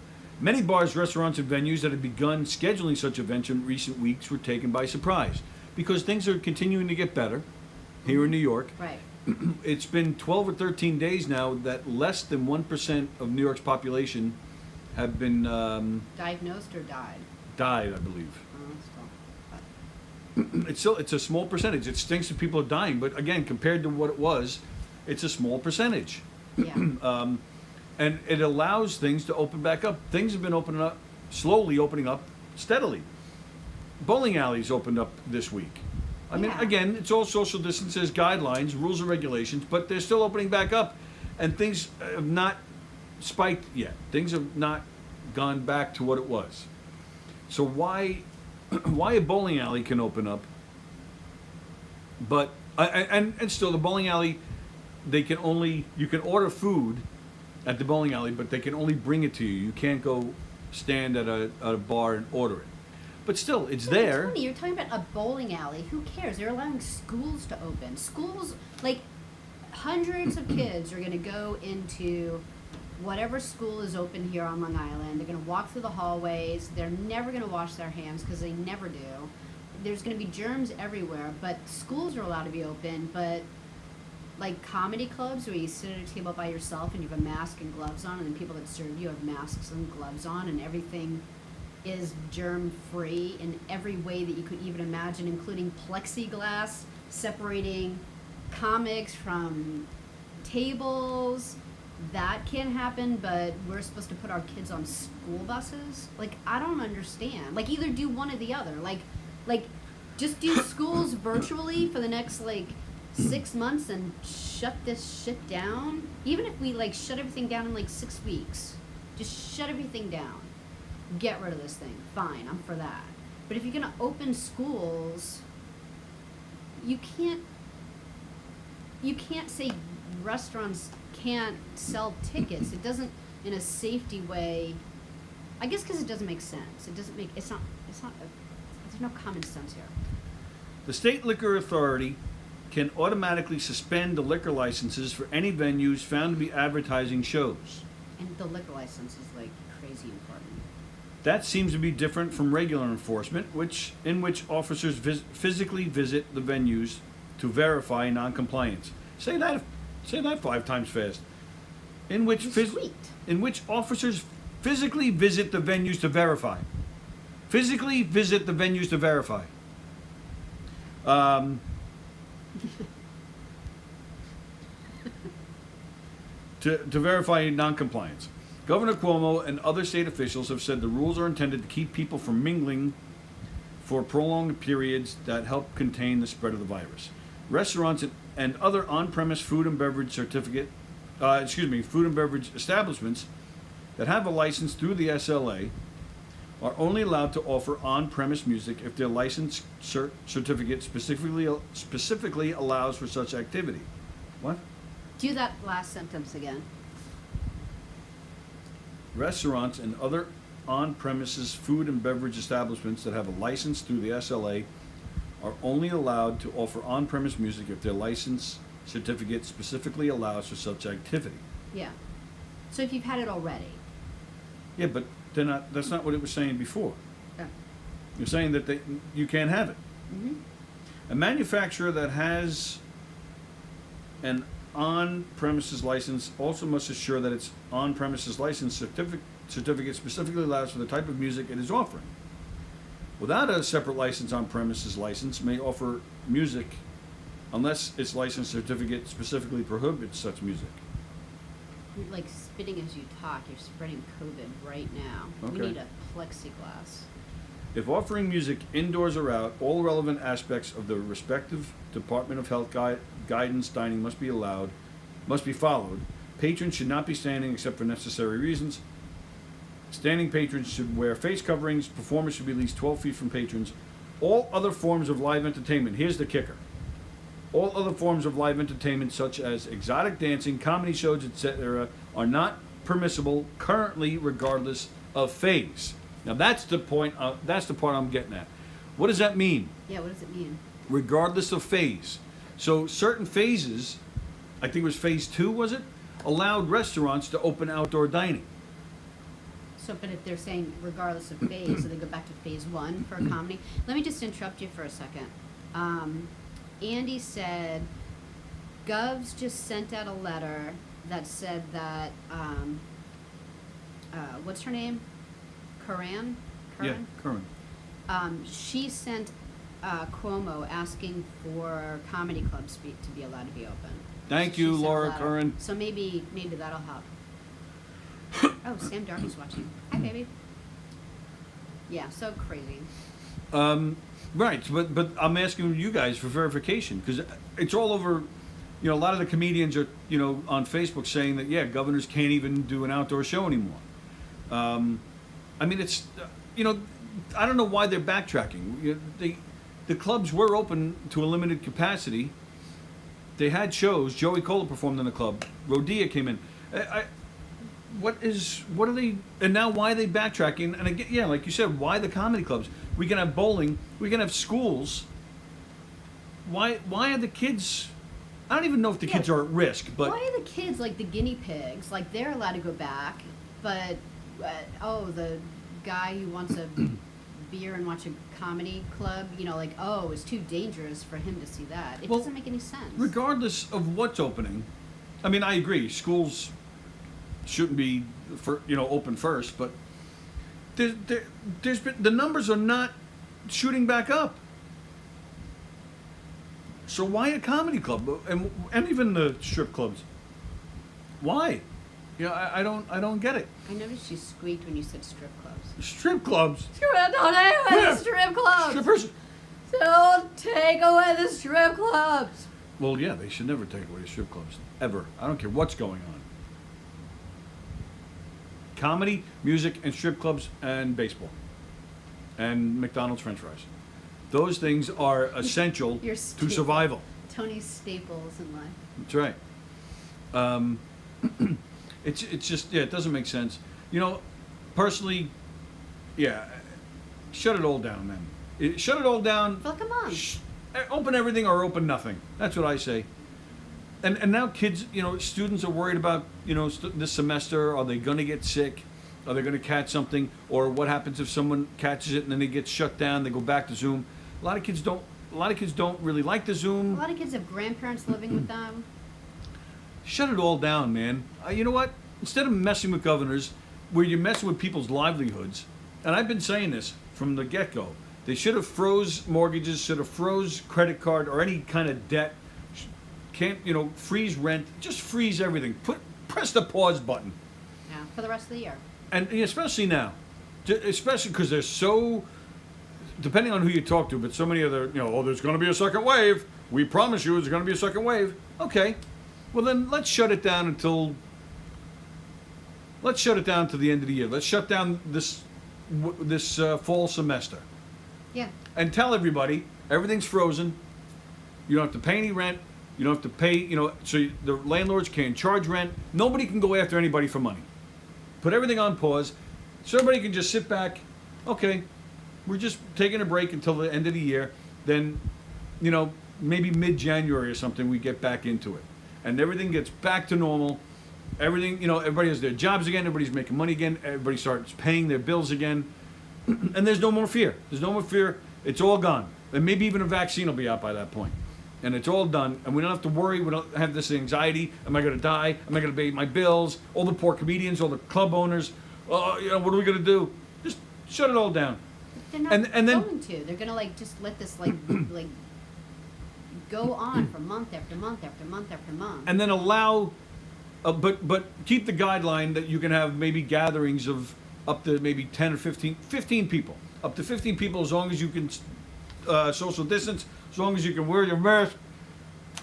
B: Many bars, restaurants, and venues that have begun scheduling such events in recent weeks were taken by surprise because things are continuing to get better here in New York.
A: Right.
B: It's been 12 or 13 days now that less than 1% of New York's population have been
A: Diagnosed or died?
B: died, I believe.
A: Still.
B: It's a small percentage. It stinks that people are dying, but again, compared to what it was, it's a small percentage.
A: Yeah.
B: And it allows things to open back up. Things have been slowly opening up steadily. Bowling alleys opened up this week. I mean,
A: Yeah.
B: again, it's all social distances, guidelines, rules and regulations, but they're still opening back up. And things have not spiked yet. Things have not gone back to what it was. So why a bowling alley can open up, but and still the bowling alley, you can order food at the bowling alley, but they can only bring it to you. You can't go stand at a bar and order it. But still, it's there.
A: Tony, you're talking about a bowling alley. Who cares? They're allowing schools to open. Schools, like hundreds of kids are going to go into whatever school is open here on Long Island. They're going to walk through the hallways. They're never going to wash their hands because they never do. There's going to be germs everywhere, but schools are allowed to be open. But like comedy clubs where you sit at a table by yourself and you have a mask and gloves on, and then people that serve you have masks and gloves on, and everything is germ-free in every way that you could even imagine, including plexiglass separating comics from tables. That can happen, but we're supposed to put our kids on school buses? Like, I don't understand. Like, either do one or the other. Like just do schools virtually for the next, 6 months and shut this shit down. Even if we, shut everything down in, 6 weeks. Just shut everything down. Get rid of this thing. Fine, I'm for that. But if you're going to open schools, you can't say restaurants can't sell tickets. It doesn't, in a safety way, I guess because it doesn't make sense. There's no common sense here.
B: The State Liquor Authority can automatically suspend the liquor licenses for any venues found to be advertising shows.
A: And the liquor license is, crazy important.
B: That seems to be different from regular enforcement, in which officers physically visit the venues to verify noncompliance. Say that 5 times fast. In which officers physically visit the venues to verify. Physically visit the venues to verify. To verify noncompliance. Governor Cuomo and other state officials have said the rules are intended to keep people from mingling for prolonged periods that help contain the spread of the virus. Restaurants and other on-premise food and beverage establishments that have a license through the SLA are only allowed to offer on-premise music if their license certificate specifically allows for such activity. What?
A: Do that last sentence again.
B: Restaurants and other on-premises food and beverage establishments that have a license through the SLA are only allowed to offer on-premise music if their license certificate specifically allows for such activity.
A: Yeah. So if you've had it already.
B: Yeah, but that's not what it was saying before.
A: Yeah.
B: You're saying that you can't have it.
A: Mm-hmm.
B: A manufacturer that has an on-premises license also must assure that its on-premises license certificate specifically allows for the type of music it is offering. Without a separate license, on-premises license may offer music unless its license certificate specifically prohibits such music.
A: You're like spitting as you talk. You're spreading COVID right now.
B: Okay.
A: We need a plexiglass.
B: If offering music indoors or out, all relevant aspects of the respective Department of Health guidance dining must be followed. Patrons should not be standing except for necessary reasons. Standing patrons should wear face coverings. Performers should be at least 12 feet from patrons. All other forms of live entertainment, here's the kicker. All other forms of live entertainment, such as exotic dancing, comedy shows, etc., are not permissible currently, regardless of phase. Now that's the point. That's the part I'm getting at. What does that mean?
A: Yeah, what does it mean?
B: Regardless of phase. So certain phases, I think it was phase 2, was it? Allowed restaurants to open outdoor dining.
A: So, but if they're saying regardless of phase, so they go back to phase 1 for a comedy. Let me just interrupt you for a second. Andy said, Govs just sent out a letter that said that, what's her name? Curran?
B: Yeah, current.
A: She sent Cuomo asking for comedy clubs to be allowed to be open.
B: Thank
A: She
B: you,
A: sent a
B: Laura
A: letter.
B: Curran.
A: So maybe that'll help. Oh, Sam Darby's watching. Hi, baby. Yeah, so crazy.
B: Right, but I'm asking you guys for verification because it's all over. You know, a lot of the comedians are, you know, on Facebook saying that, yeah, governors can't even do an outdoor show anymore. I mean, it's, you know, I don't know why they're backtracking. The clubs were open to a limited capacity. They had shows. Joey Cola performed in the club. Rodea came in. What are they, and now why are they backtracking? And again, yeah, like you said, why the comedy clubs? We can have bowling. We can have schools. Why are the kids, I don't even know if the kids are at risk, but.
A: Why are the kids like the guinea pigs? Like they're allowed to go back, but the guy who wants a beer and watch a comedy club, you know, like, it's too dangerous for him to see that. It doesn't make any sense.
B: Regardless of what's opening, I mean, I agree, schools shouldn't be open first, but there's been, the numbers are not shooting back up. So why a comedy club and even the strip clubs? Why? You know, I don't get it.
A: I noticed you squeaked when you said strip clubs.
B: Strip clubs.
A: Don't take away
B: Where?
A: the strip clubs.
B: Strippers.
A: Don't take away the strip clubs.
B: Well, yeah, they should never take away strip clubs ever. I don't care what's going on. Comedy, music, and strip clubs, and baseball, and McDonald's French fries. Those things are essential
A: Your
B: to
A: staple.
B: survival.
A: Tony's staples in life.
B: That's right. It's just, yeah, it doesn't make sense. You know, personally, yeah, shut it all down, man. Shut it all down.
A: Well, come on.
B: Open everything or open nothing. That's what I say. And now kids, you know, students are worried about, you know, this semester, are they going to get sick? Are they going to catch something? Or what happens if someone catches it and then they get shut down, they go back to Zoom? A lot of kids don't really like the Zoom.
A: A lot of kids have grandparents living with them.
B: Shut it all down, man. You know what? Instead of messing with governors, where you're messing with people's livelihoods, and I've been saying this from the get-go, they should have froze mortgages, should have froze credit card or any kind of debt. Can't, you know, freeze rent. Just freeze everything. Press the pause button.
A: Yeah, for the rest of the year.
B: And especially now, especially because there's so, depending on who you talk to, but so many other, you know, there's going to be a second wave. We promise you there's going to be a second wave. Okay. Well, then let's shut it down to the end of the year. Let's shut down this fall semester.
A: Yeah.
B: And tell everybody everything's frozen. You don't have to pay any rent. You don't have to pay, you know, so the landlords can't charge rent. Nobody can go after anybody for money. Put everything on pause so everybody can just sit back. Okay, we're just taking a break until the end of the year. Then, you know, maybe mid-January or something, we get back into it. And everything gets back to normal. Everything, you know, everybody has their jobs again. Everybody's making money again. Everybody starts paying their bills again. And there's no more fear. There's no more fear. It's all gone. And maybe even a vaccine will be out by that point. And it's all done, and we don't have to worry. We don't have this anxiety. Am I going to die? Am I going to pay my bills? All the poor comedians, all the club owners. What are we going to do? Just shut it all down.
A: They're not
B: And then,
A: going to. They're gonna just let this like go on for month after month after month after month.
B: and then allow, but keep the guideline that you can have maybe gatherings of up to maybe 10 or 15 people. Up to 15 people, as long as you can social distance, as long as you can wear your mask.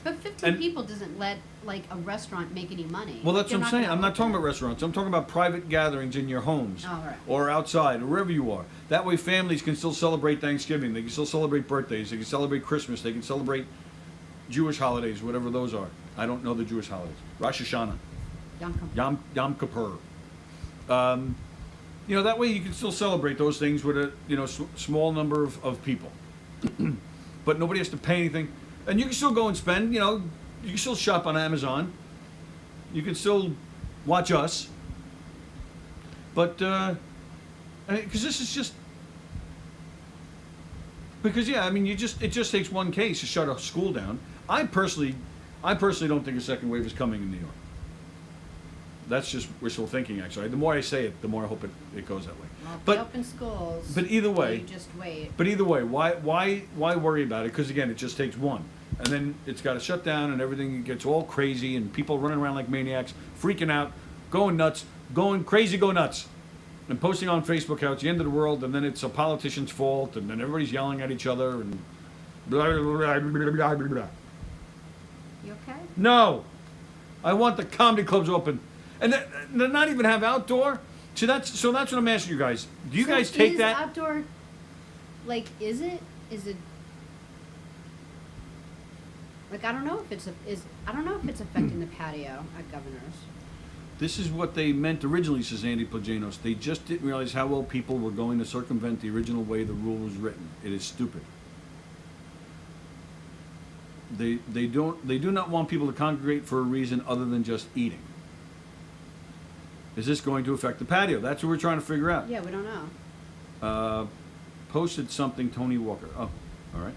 A: But 15
B: and-
A: people doesn't let like a restaurant make any money.
B: Well, that's
A: They're
B: what I'm
A: not
B: saying.
A: gonna
B: I'm not talking
A: open.
B: about restaurants. I'm talking about private gatherings in your homes
A: Oh, right.
B: or outside or wherever you are. That way, families can still celebrate Thanksgiving. They can still celebrate birthdays. They can celebrate Christmas. They can celebrate Jewish holidays, whatever those are. I don't know the Jewish holidays. Rosh Hashanah,
A: Yom Kippur.
B: Yom Kippur. That way you can still celebrate those things with a small number of people, but nobody has to pay anything, and you can still go and spend. You can still shop on Amazon. You can still watch us, but because this is just because it just takes one case to shut a school down. I personally don't think a second wave is coming in New York. That's just wishful thinking, actually. The more I say it, the more I hope it goes that way.
A: Well, if
B: But-
A: they open schools.
B: but either way-
A: you just wait.
B: But either way, why worry about it? Because again, it just takes one, and then it's got to shut down, and everything gets all crazy, and people running around like maniacs, freaking out, going nuts, going crazy, go nuts, and posting on Facebook how it's the end of the world, and then it's a politician's fault, and then everybody's yelling at each other, and blah blah blah blah blah blah blah.
A: You okay?
B: No, I want the comedy clubs open, and they're not even have outdoor. So that's what I'm asking you guys. Do you
A: So
B: guys take
A: is
B: that?
A: outdoor? Like, is it? Like, I don't know if I don't know if it's affecting the patio at Governor's.
B: This is what they meant originally, says Andy Plajanos. They just didn't realize how well people were going to circumvent the original way the rule was written. It is stupid. They do not want people to congregate for a reason other than just eating. Is this going to affect the patio? That's what we're trying to figure out.
A: Yeah, we don't know.
B: Posted something, Tony Walker. Oh, all right.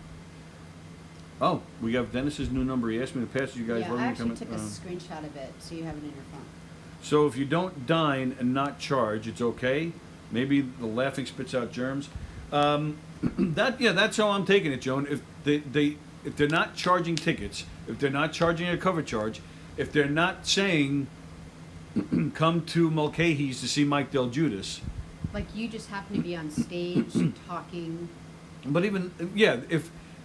B: Oh, we have Dennis's new number. He asked me to pass it to you guys.
A: Yeah,
B: Let
A: I
B: me
A: actually
B: come in.
A: took a screenshot of it, so you have it in your phone.
B: So if you don't dine and not charge, it's okay. Maybe the laughing spits out germs. That's how I'm taking it, Joan. If if they're not charging tickets, if they're not charging a cover charge, if they're not saying come to Mulcahy's to see Mike Del Judas,
A: Like, you just happen to be on stage talking.
B: but even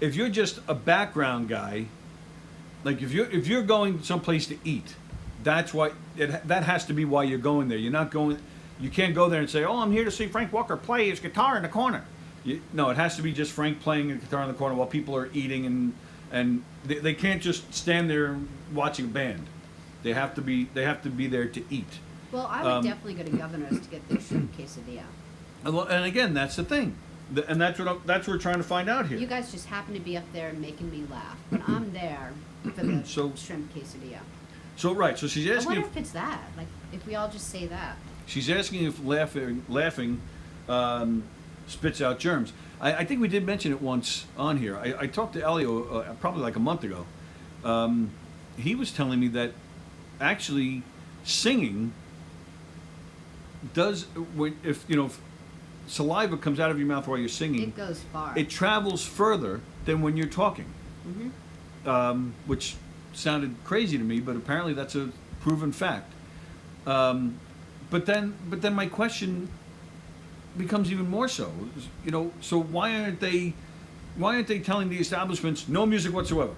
B: if you're just a background guy, like if you're going someplace to eat, that's why that has to be why you're going there. You're not going. You can't go there and say, "Oh, I'm here to see Frank Walker play his guitar in the corner." No, it has to be just Frank playing a guitar in the corner while people are eating, and they can't just stand there watching a band. They have to be there to eat.
A: Well, I would definitely go to Governor's to get their shrimp quesadilla.
B: And again, that's the thing, and that's what we're trying to find out here.
A: You guys just happen to be up there making me laugh, but I'm there for the
B: So-
A: shrimp quesadilla.
B: So right, so she's
A: I
B: asking.
A: wonder if it's that. Like, if we all just say that.
B: She's asking if laughing spits out germs. I think we did mention it once on here. I talked to Elio probably like a month ago. He was telling me that actually singing does, if saliva comes out of your mouth while you're singing,
A: It goes far.
B: it travels further than when you're talking,
A: Mm-hmm.
B: which sounded crazy to me, but apparently that's a proven fact. But then my question becomes even more so. So why aren't they telling the establishments no music whatsoever,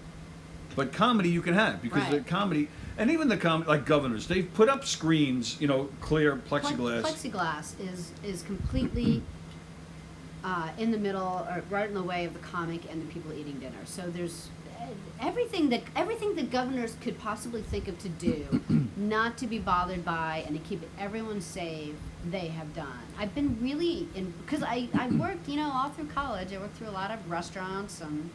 B: but comedy you can have, because
A: Right.
B: the comedy and even the comedy, like Governors, they've put up screens, clear plexiglass.
A: Plexiglass is completely in the middle, or right in the way of the comic and the people eating dinner. So there's everything that Governors could possibly think of to do, not to be bothered by and to keep everyone safe, they have done. I've been really because I worked, all through college. I worked through a lot of restaurants, and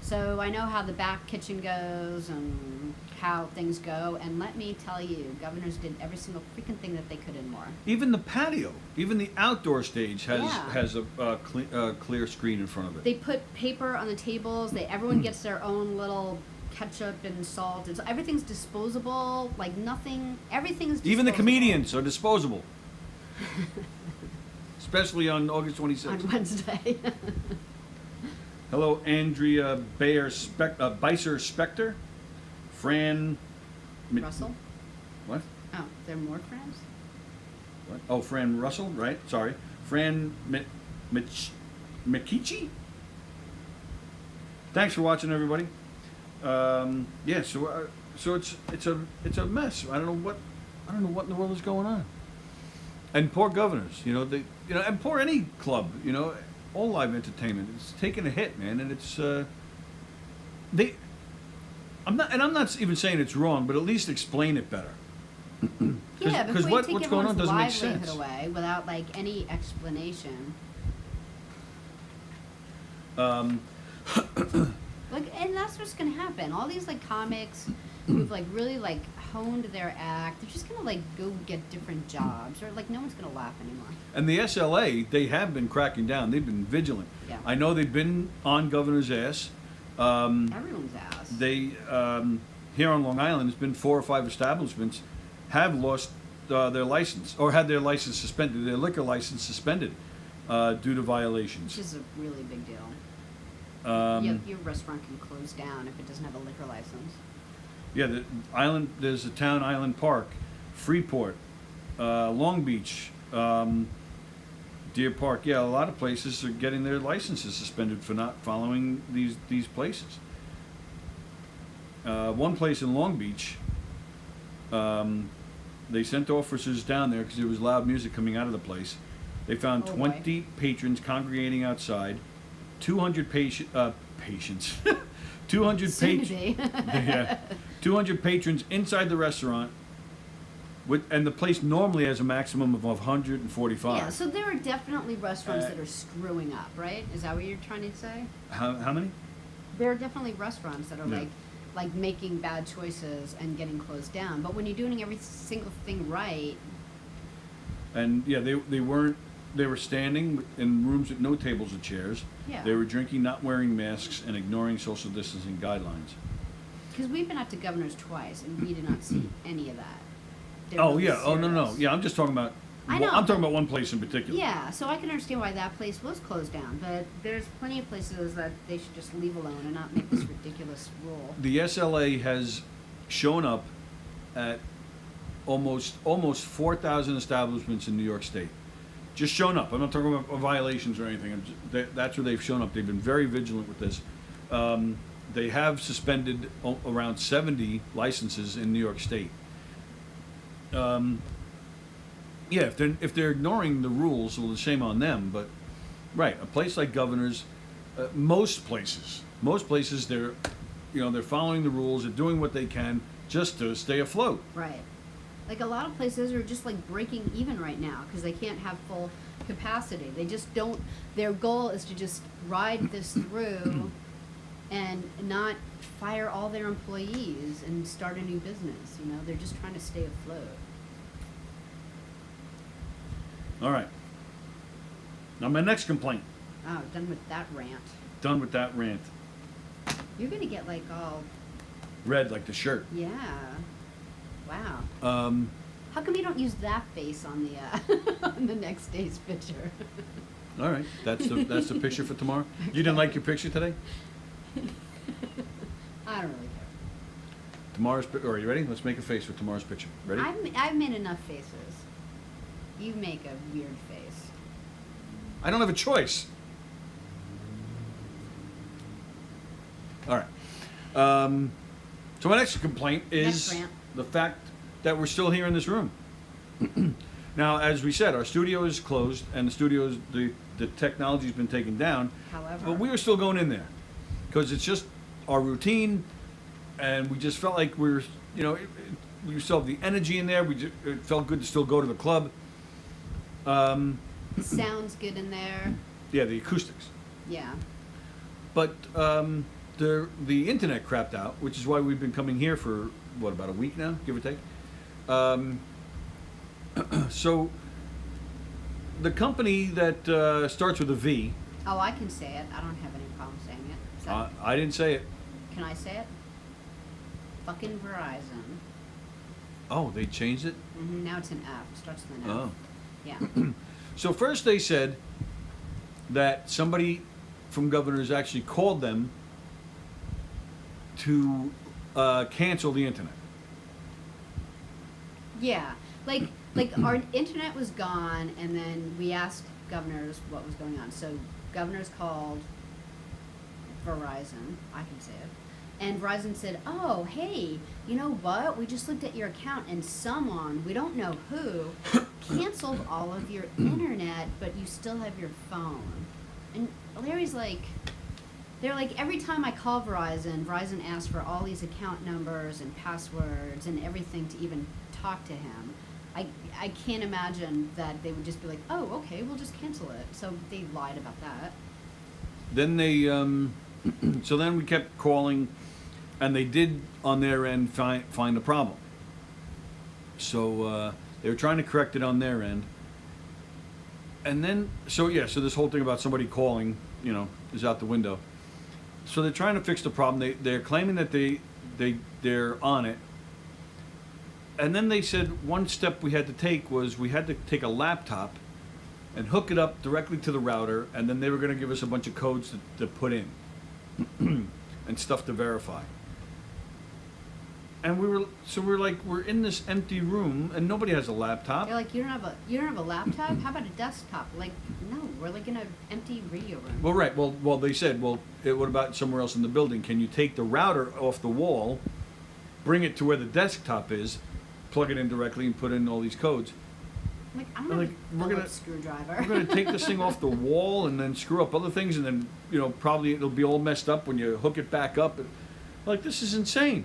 A: so I know how the back kitchen goes, and how things go. And let me tell you, governors did every single freaking thing that they could and more.
B: Even the patio, even the outdoor stage has
A: Yeah.
B: has a clear screen in front of it.
A: They put paper on the tables. Everyone gets their own little ketchup and salt. And so everything's disposable. Like nothing. Everything's disposable.
B: Even the comedians are disposable. Especially on August 26th.
A: On Wednesday.
B: Hello, Andrea Beiser Spector, Fran.
A: Russell?
B: What?
A: Oh, there are more friends?
B: What? Oh, Fran Russell, right? Sorry, Fran Mikichi. Thanks for watching, everybody. Yeah, so it's a mess. I don't know what in the world is going on. And poor governors, and poor any club, all live entertainment. It's taking a hit, man, and it's I'm not even saying it's wrong, but at least explain it better.
A: Yeah,
B: Because
A: before you take
B: what's going on
A: everyone's
B: doesn't make
A: livelihood
B: sense.
A: away without like any explanation. Like, and that's what's gonna happen. All these like comics who've like really like honed their act, they're just gonna like go get different jobs, or like no one's gonna laugh anymore.
B: And the SLA, they have been cracking down. They've been vigilant.
A: Yeah.
B: I know they've been on governor's ass.
A: Everyone's ass.
B: They here on Long Island, there's been 4 or 5 establishments have lost their license or had their license suspended, their liquor license suspended due to violations.
A: Which is a really big deal. Your restaurant can close down if it doesn't have a liquor license.
B: Yeah, the island. There's a town island park, Freeport, Long Beach, Deer Park. Yeah, a lot of places are getting their licenses suspended for not following these places. One place in Long Beach, they sent officers down there because there was loud music coming out of the place. They found
A: Oh,
B: 20 patrons congregating outside, 200 patients, 200
A: Soon to
B: patrons.
A: be.
B: Yeah, 200 patrons inside the restaurant, and the place normally has a maximum of 145.
A: Yeah, so there are definitely restaurants that are screwing up, right? Is that what you're trying to say?
B: How many?
A: There are definitely restaurants that are
B: Yeah.
A: like making bad choices and getting closed down. But when you're doing every single thing right,
B: And yeah, they weren't. They were standing in rooms with no tables or chairs.
A: yeah.
B: They were drinking, not wearing masks, and ignoring social distancing guidelines.
A: Because we've been up to governors twice, and we did not see any of that. They're
B: Oh
A: really
B: yeah. Oh no.
A: serious.
B: Yeah, I'm just talking about.
A: I know,
B: I'm talking
A: but-
B: about one place in particular.
A: Yeah, so I can understand why that place was closed down, but there's plenty of places that they should just leave alone and not make this ridiculous rule.
B: The SLA has shown up at almost 4,000 establishments in New York State. Just shown up. I'm not talking about violations or anything. That's where they've shown up. They've been very vigilant with this. They have suspended around 70 licenses in New York State. Yeah, if they're ignoring the rules, well, shame on them. But right, a place like Governor's, most places, they're following the rules. They're doing what they can just to stay afloat.
A: Right. Like a lot of places are just like breaking even right now because they can't have full capacity. They just don't, their goal is to just ride this through and not fire all their employees and start a new business. They're just trying to stay afloat.
B: All right. Now my next complaint.
A: Oh, done with that rant.
B: Done with that rant.
A: You're gonna get like all,
B: Red like the shirt.
A: yeah. Wow.
B: Um,
A: How come you don't use that face on the on the next day's picture?
B: all right. That's the picture for tomorrow. You didn't like your picture today?
A: I don't really care.
B: Are you ready? Let's make a face for tomorrow's picture. Ready?
A: I've made enough faces. You make a weird face.
B: I don't have a choice. All right. So my next complaint is
A: Next rant.
B: the fact that we're still here in this room. Now, as we said, our studio is closed, and the technology's been taken down.
A: However,
B: But we were still going in there because it's just our routine, and we just felt like we still have the energy in there. It felt good to still go to the club.
A: it sounds good in there.
B: Yeah, the acoustics.
A: Yeah.
B: But the internet crapped out, which is why we've been coming here for about a week now, give or take. So the company that starts with a V.
A: Oh, I can say it. I don't have any problem saying it. So,
B: I didn't say it.
A: can I say it? Fucking Verizon.
B: Oh, they changed it?
A: Now it's an F. Starts with an F.
B: Oh.
A: Yeah.
B: So first they said that somebody from Governors actually called them to cancel the internet.
A: Yeah. Like our internet was gone, and then we asked Governors what was going on. So Governors called Verizon. I can say it. And Verizon said, "Oh, hey, you know what? We just looked at your account, and someone, we don't know who, canceled all of your internet, but you still have your phone." And Larry's like, they're like, every time I call Verizon, Verizon asks for all these account numbers and passwords and everything to even talk to him. I can't imagine that they would just be like, "Oh, okay, we'll just cancel it." So they lied about that.
B: Then they, so then we kept calling, and they did on their end find a problem. So they were trying to correct it on their end. And then, so this whole thing about somebody calling, is out the window. So they're trying to fix the problem. They're claiming that they're on it. And then they said one step we had to take was we had to take a laptop and hook it up directly to the router, and then they were going to give us a bunch of codes to put in and stuff to verify. And we're like, we're in this empty room and nobody has a laptop.
A: They're like, you don't have a laptop? How about a desktop? Like, no, we're like in an empty radio room.
B: Well, right. Well, they said, what about somewhere else in the building? Can you take the router off the wall, bring it to where the desktop is, plug it in directly, and put in all these codes?
A: I'm like, I don't have a Phillips screwdriver.
B: We're gonna take this thing off the wall and then screw up other things, and then probably it'll be all messed up when you hook it back up. Like, this is insane.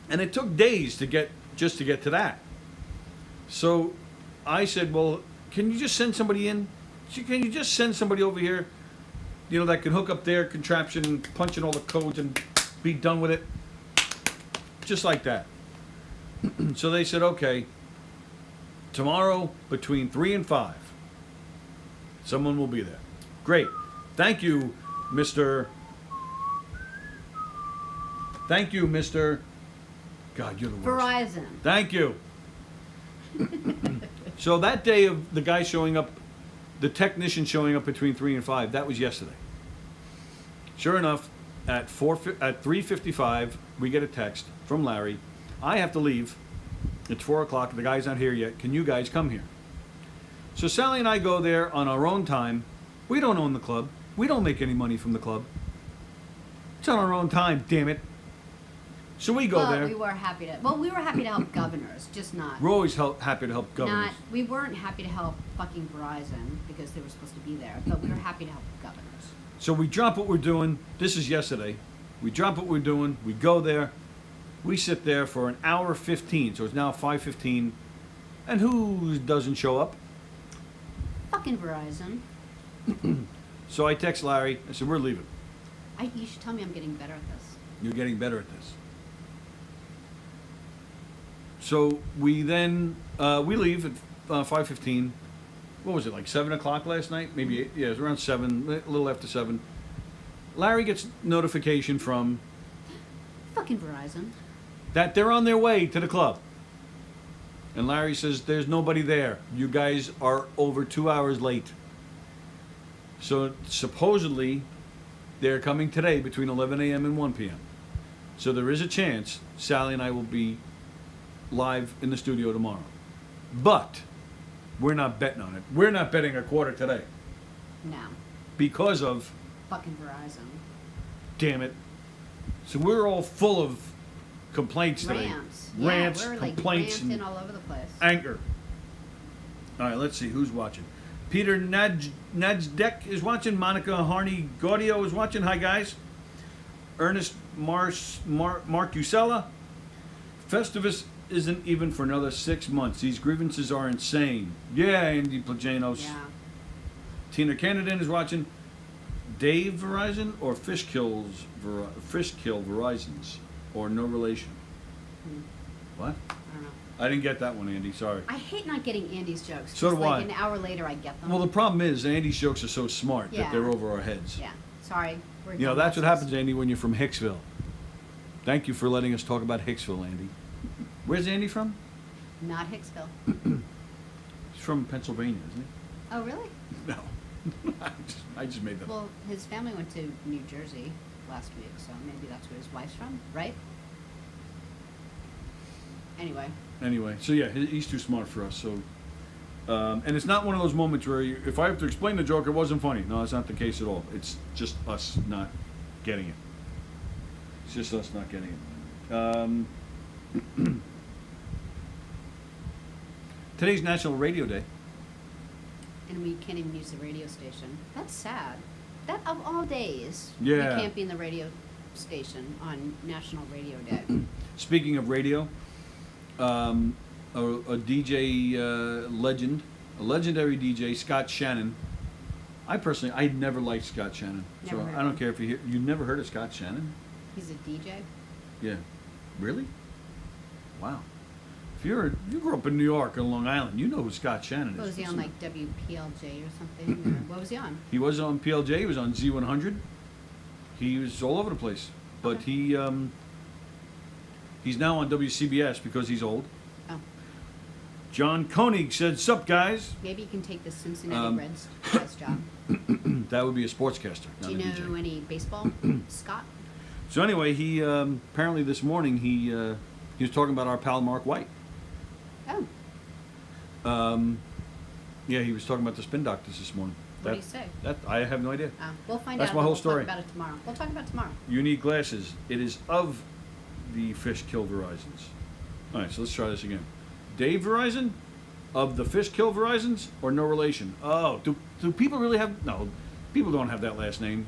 B: And it took days to get to that. So I said, well, can you just send somebody in? Can you just send somebody over here, that can hook up their contraption and punch in all the codes and be done with it? Just like that. So they said, okay, tomorrow between 3 and 5, someone will be there. Great. Thank you, Mr. God, you're the worst.
A: Verizon.
B: Thank you. So that day of the guy showing up, the technician showing up between 3 and 5, that was yesterday. Sure enough, at 3:55, we get a text from Larry. I have to leave. It's 4 o'clock. The guy's not here yet. Can you guys come here? So Sallie and I go there on our own time. We don't own the club. We don't make any money from the club. It's on our own time, damn it. So we go there.
A: We were happy to help Governors, just not.
B: We're always happy to help Governors.
A: We weren't happy to help fucking Verizon because they were supposed to be there, but we were happy to help Governors.
B: So we drop what we're doing. This is yesterday. We drop what we're doing. We go there. We sit there for an hour 15. So it's now 5:15. And who doesn't show up?
A: Fucking Verizon.
B: So I text Larry. I said, we're leaving.
A: You should tell me I'm getting better at this.
B: You're getting better at this. So we then, we leave at 5:15. What was it, like 7 o'clock last night? Maybe 8, yeah, it was around 7, a little after 7. Larry gets notification from
A: Fucking Verizon.
B: that they're on their way to the club. And Larry says, there's nobody there. You guys are over 2 hours late. So supposedly, they're coming today between 11 a.m. and 1 p.m. So there is a chance Sallie and I will be live in the studio tomorrow. But we're not betting on it. We're not betting a quarter today.
A: No.
B: Because of,
A: Fucking Verizon.
B: damn it. So we're all full of complaints today.
A: Rants.
B: Rants,
A: Yeah, we're like
B: complaints,
A: ranting
B: and
A: all over the place.
B: anger. All right, let's see who's watching. Peter Najdek is watching. Monica Harney Gaudio is watching. Hi, guys. Ernest Marcusella. Festivus isn't even for another 6 months. These grievances are insane. Yeah, Andy Plajanos.
A: Yeah.
B: Tina Canadan is watching. Dave Verizon or Fishkill Verizons, or no relation. What?
A: I don't know.
B: I didn't get that one, Andy. Sorry.
A: I hate not getting Andy's jokes.
B: So
A: Just
B: do
A: like
B: I.
A: an hour later, I get them.
B: Well, the problem is Andy's jokes are so smart that
A: Yeah.
B: they're over our heads.
A: Yeah. Sorry. We're
B: You know,
A: dumb
B: that's what
A: assholes.
B: happens, Andy, when you're from Hicksville. Thank you for letting us talk about Hicksville, Andy. Where's Andy from?
A: Not Hicksville.
B: He's from Pennsylvania, isn't he?
A: Oh, really?
B: No. I just made that up.
A: Well, his family went to New Jersey last week, so maybe that's where his wife's from, right? Anyway.
B: So yeah, he's too smart for us. So, and it's not one of those moments where if I have to explain the joke, it wasn't funny. No, that's not the case at all. It's just us not getting it. It's just us not getting it. Today's National Radio Day.
A: And we can't even use the radio station. That's sad. That of all days,
B: Yeah.
A: we can't be in the radio station on National Radio Day.
B: Speaking of radio, a DJ legend, a legendary DJ, Scott Shannon. I never liked Scott Shannon.
A: Never
B: So
A: heard
B: I
A: of
B: don't
A: him.
B: care if you never heard of Scott Shannon?
A: He's a DJ.
B: Yeah. Really? Wow. If you grew up in New York or Long Island, you know who Scott Shannon is.
A: What was he on, like WPLJ or something? Or what was he on?
B: He was on PLJ, he was on Z100. He was all over the place. But
A: Okay.
B: he's now on WCBS because he's old.
A: Oh,
B: John Koenig said, "Sup, guys?"
A: maybe you can take the Cincinnati
B: Um,
A: Reds guy's job.
B: That would be a sportscaster,
A: Do
B: not
A: you
B: a
A: know
B: DJ.
A: any baseball, Scott?
B: So anyway, he apparently this morning he was talking about our pal Mark White.
A: Oh,
B: Yeah, he was talking about the spin doctors this morning.
A: what do you say?
B: That I have no idea.
A: We'll find
B: That's
A: out.
B: my
A: and
B: whole
A: we'll
B: story.
A: Talk about it tomorrow. We'll talk about it tomorrow.
B: You need glasses. It is of the fish kill Verizons. All right, so let's try this again. Dave Verizon, of the fish kill Verizons, or no relation? Oh, do people really have? No, people don't have that last name.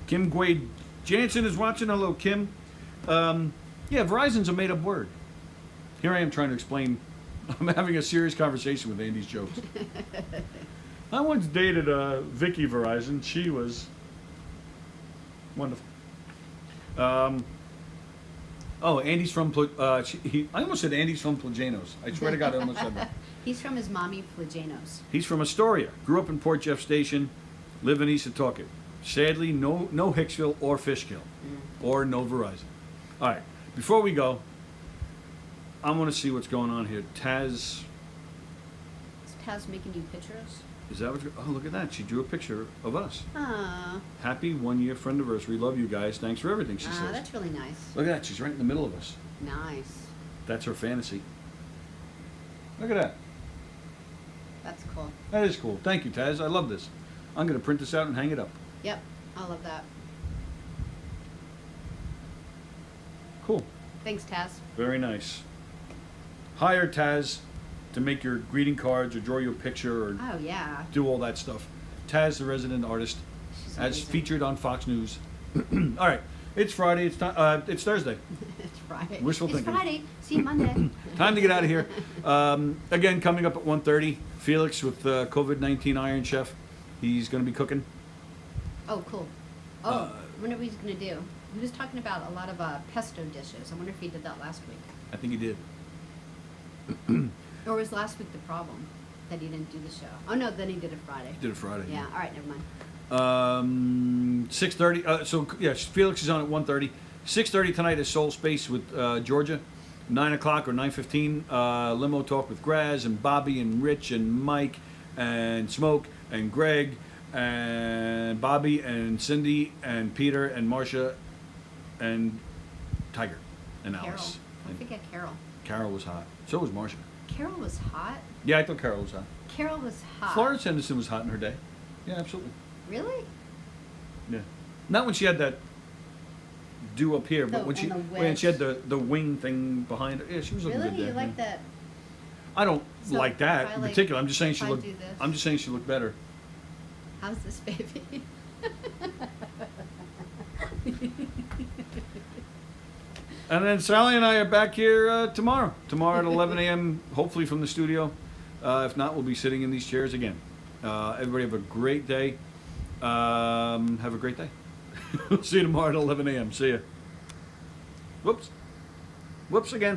B: Kim Gwade Jansen is watching. Hello, Kim. Yeah, Verizon's a made-up word. Here I am trying to explain. I'm having a serious conversation with Andy's jokes. I once dated Vicky Verizon. She was wonderful. Andy's from. I almost said Andy's from Plajanos. I swear to God, I almost said that.
A: He's from his mommy, Flajanos.
B: He's from Astoria. Grew up in Port Jeff Station. Live in East Setauket. Sadly, no Hicksville or Fishkill, or no Verizon. All right. Before we go, I want to see what's going on here. Taz,
A: Is Taz making you pictures?
B: is that what? Oh, look at that. She drew a picture of us.
A: Ah,
B: Happy 1 year friend anniversary. Love you guys. Thanks for everything. She says.
A: that's really nice.
B: Look at that. She's right in the middle of us.
A: Nice.
B: That's her fantasy. Look at that.
A: That's cool.
B: That is cool. Thank you, Taz. I love this. I'm going to print this out and hang it up.
A: Yep, I love that.
B: Cool.
A: Thanks, Taz.
B: Very nice. Hire Taz to make your greeting cards or draw you a picture or
A: Oh yeah.
B: do all that stuff. Taz, the resident artist,
A: She's
B: as
A: amazing.
B: featured on Fox News. All right. It's Friday. It's time. It's Thursday.
A: It's Friday.
B: Wishful
A: it's
B: thinking.
A: Friday. See you Monday.
B: Time to get out of here. Again, coming up at 1:30, Felix with COVID-19 Iron Chef. He's going to be cooking.
A: Oh, cool. I wonder what he's gonna do. He was talking about a lot of pesto dishes. I wonder if he did that last week.
B: I think he did.
A: Or was last week the problem that he didn't do the show? Oh no, then he did it Friday.
B: He did it Friday.
A: Yeah. All right. Never mind.
B: 6:30. So yeah, Felix is on at 1:30. 6:30 tonight is Soul Space with Georgia. 9 o'clock or 9:15. Limo talk with Graz and Bobby and Rich and Mike and Smoke and Greg and Bobby and Cindy and Peter and Marcia and Tiger and
A: Carol.
B: Alice.
A: Don't
B: And
A: forget Carol.
B: Carol was hot. So was Marcia.
A: Carol was hot.
B: Yeah, I thought Carol was hot.
A: Carol was hot.
B: Florence Henderson was hot in her day. Yeah, absolutely.
A: Really?
B: Yeah. Not when she had that do up here, but
A: Oh,
B: when she
A: and the
B: when she had
A: wedge.
B: the wing thing behind her. Yeah, she was looking
A: Really?
B: good there.
A: You like
B: yeah.
A: that?
B: I don't
A: So
B: like that
A: if I,
B: in
A: like,
B: particular. I'm just saying she
A: if I
B: looked.
A: do this-
B: I'm just saying she looked better.
A: How's this baby?
B: And then Sallie and I are back here tomorrow. Tomorrow at 11 a.m. Hopefully from the studio. If not, we'll be sitting in these chairs again. Everybody have a great day. Have a great day. See you tomorrow at 11 a.m. See ya. Whoops. Whoops again.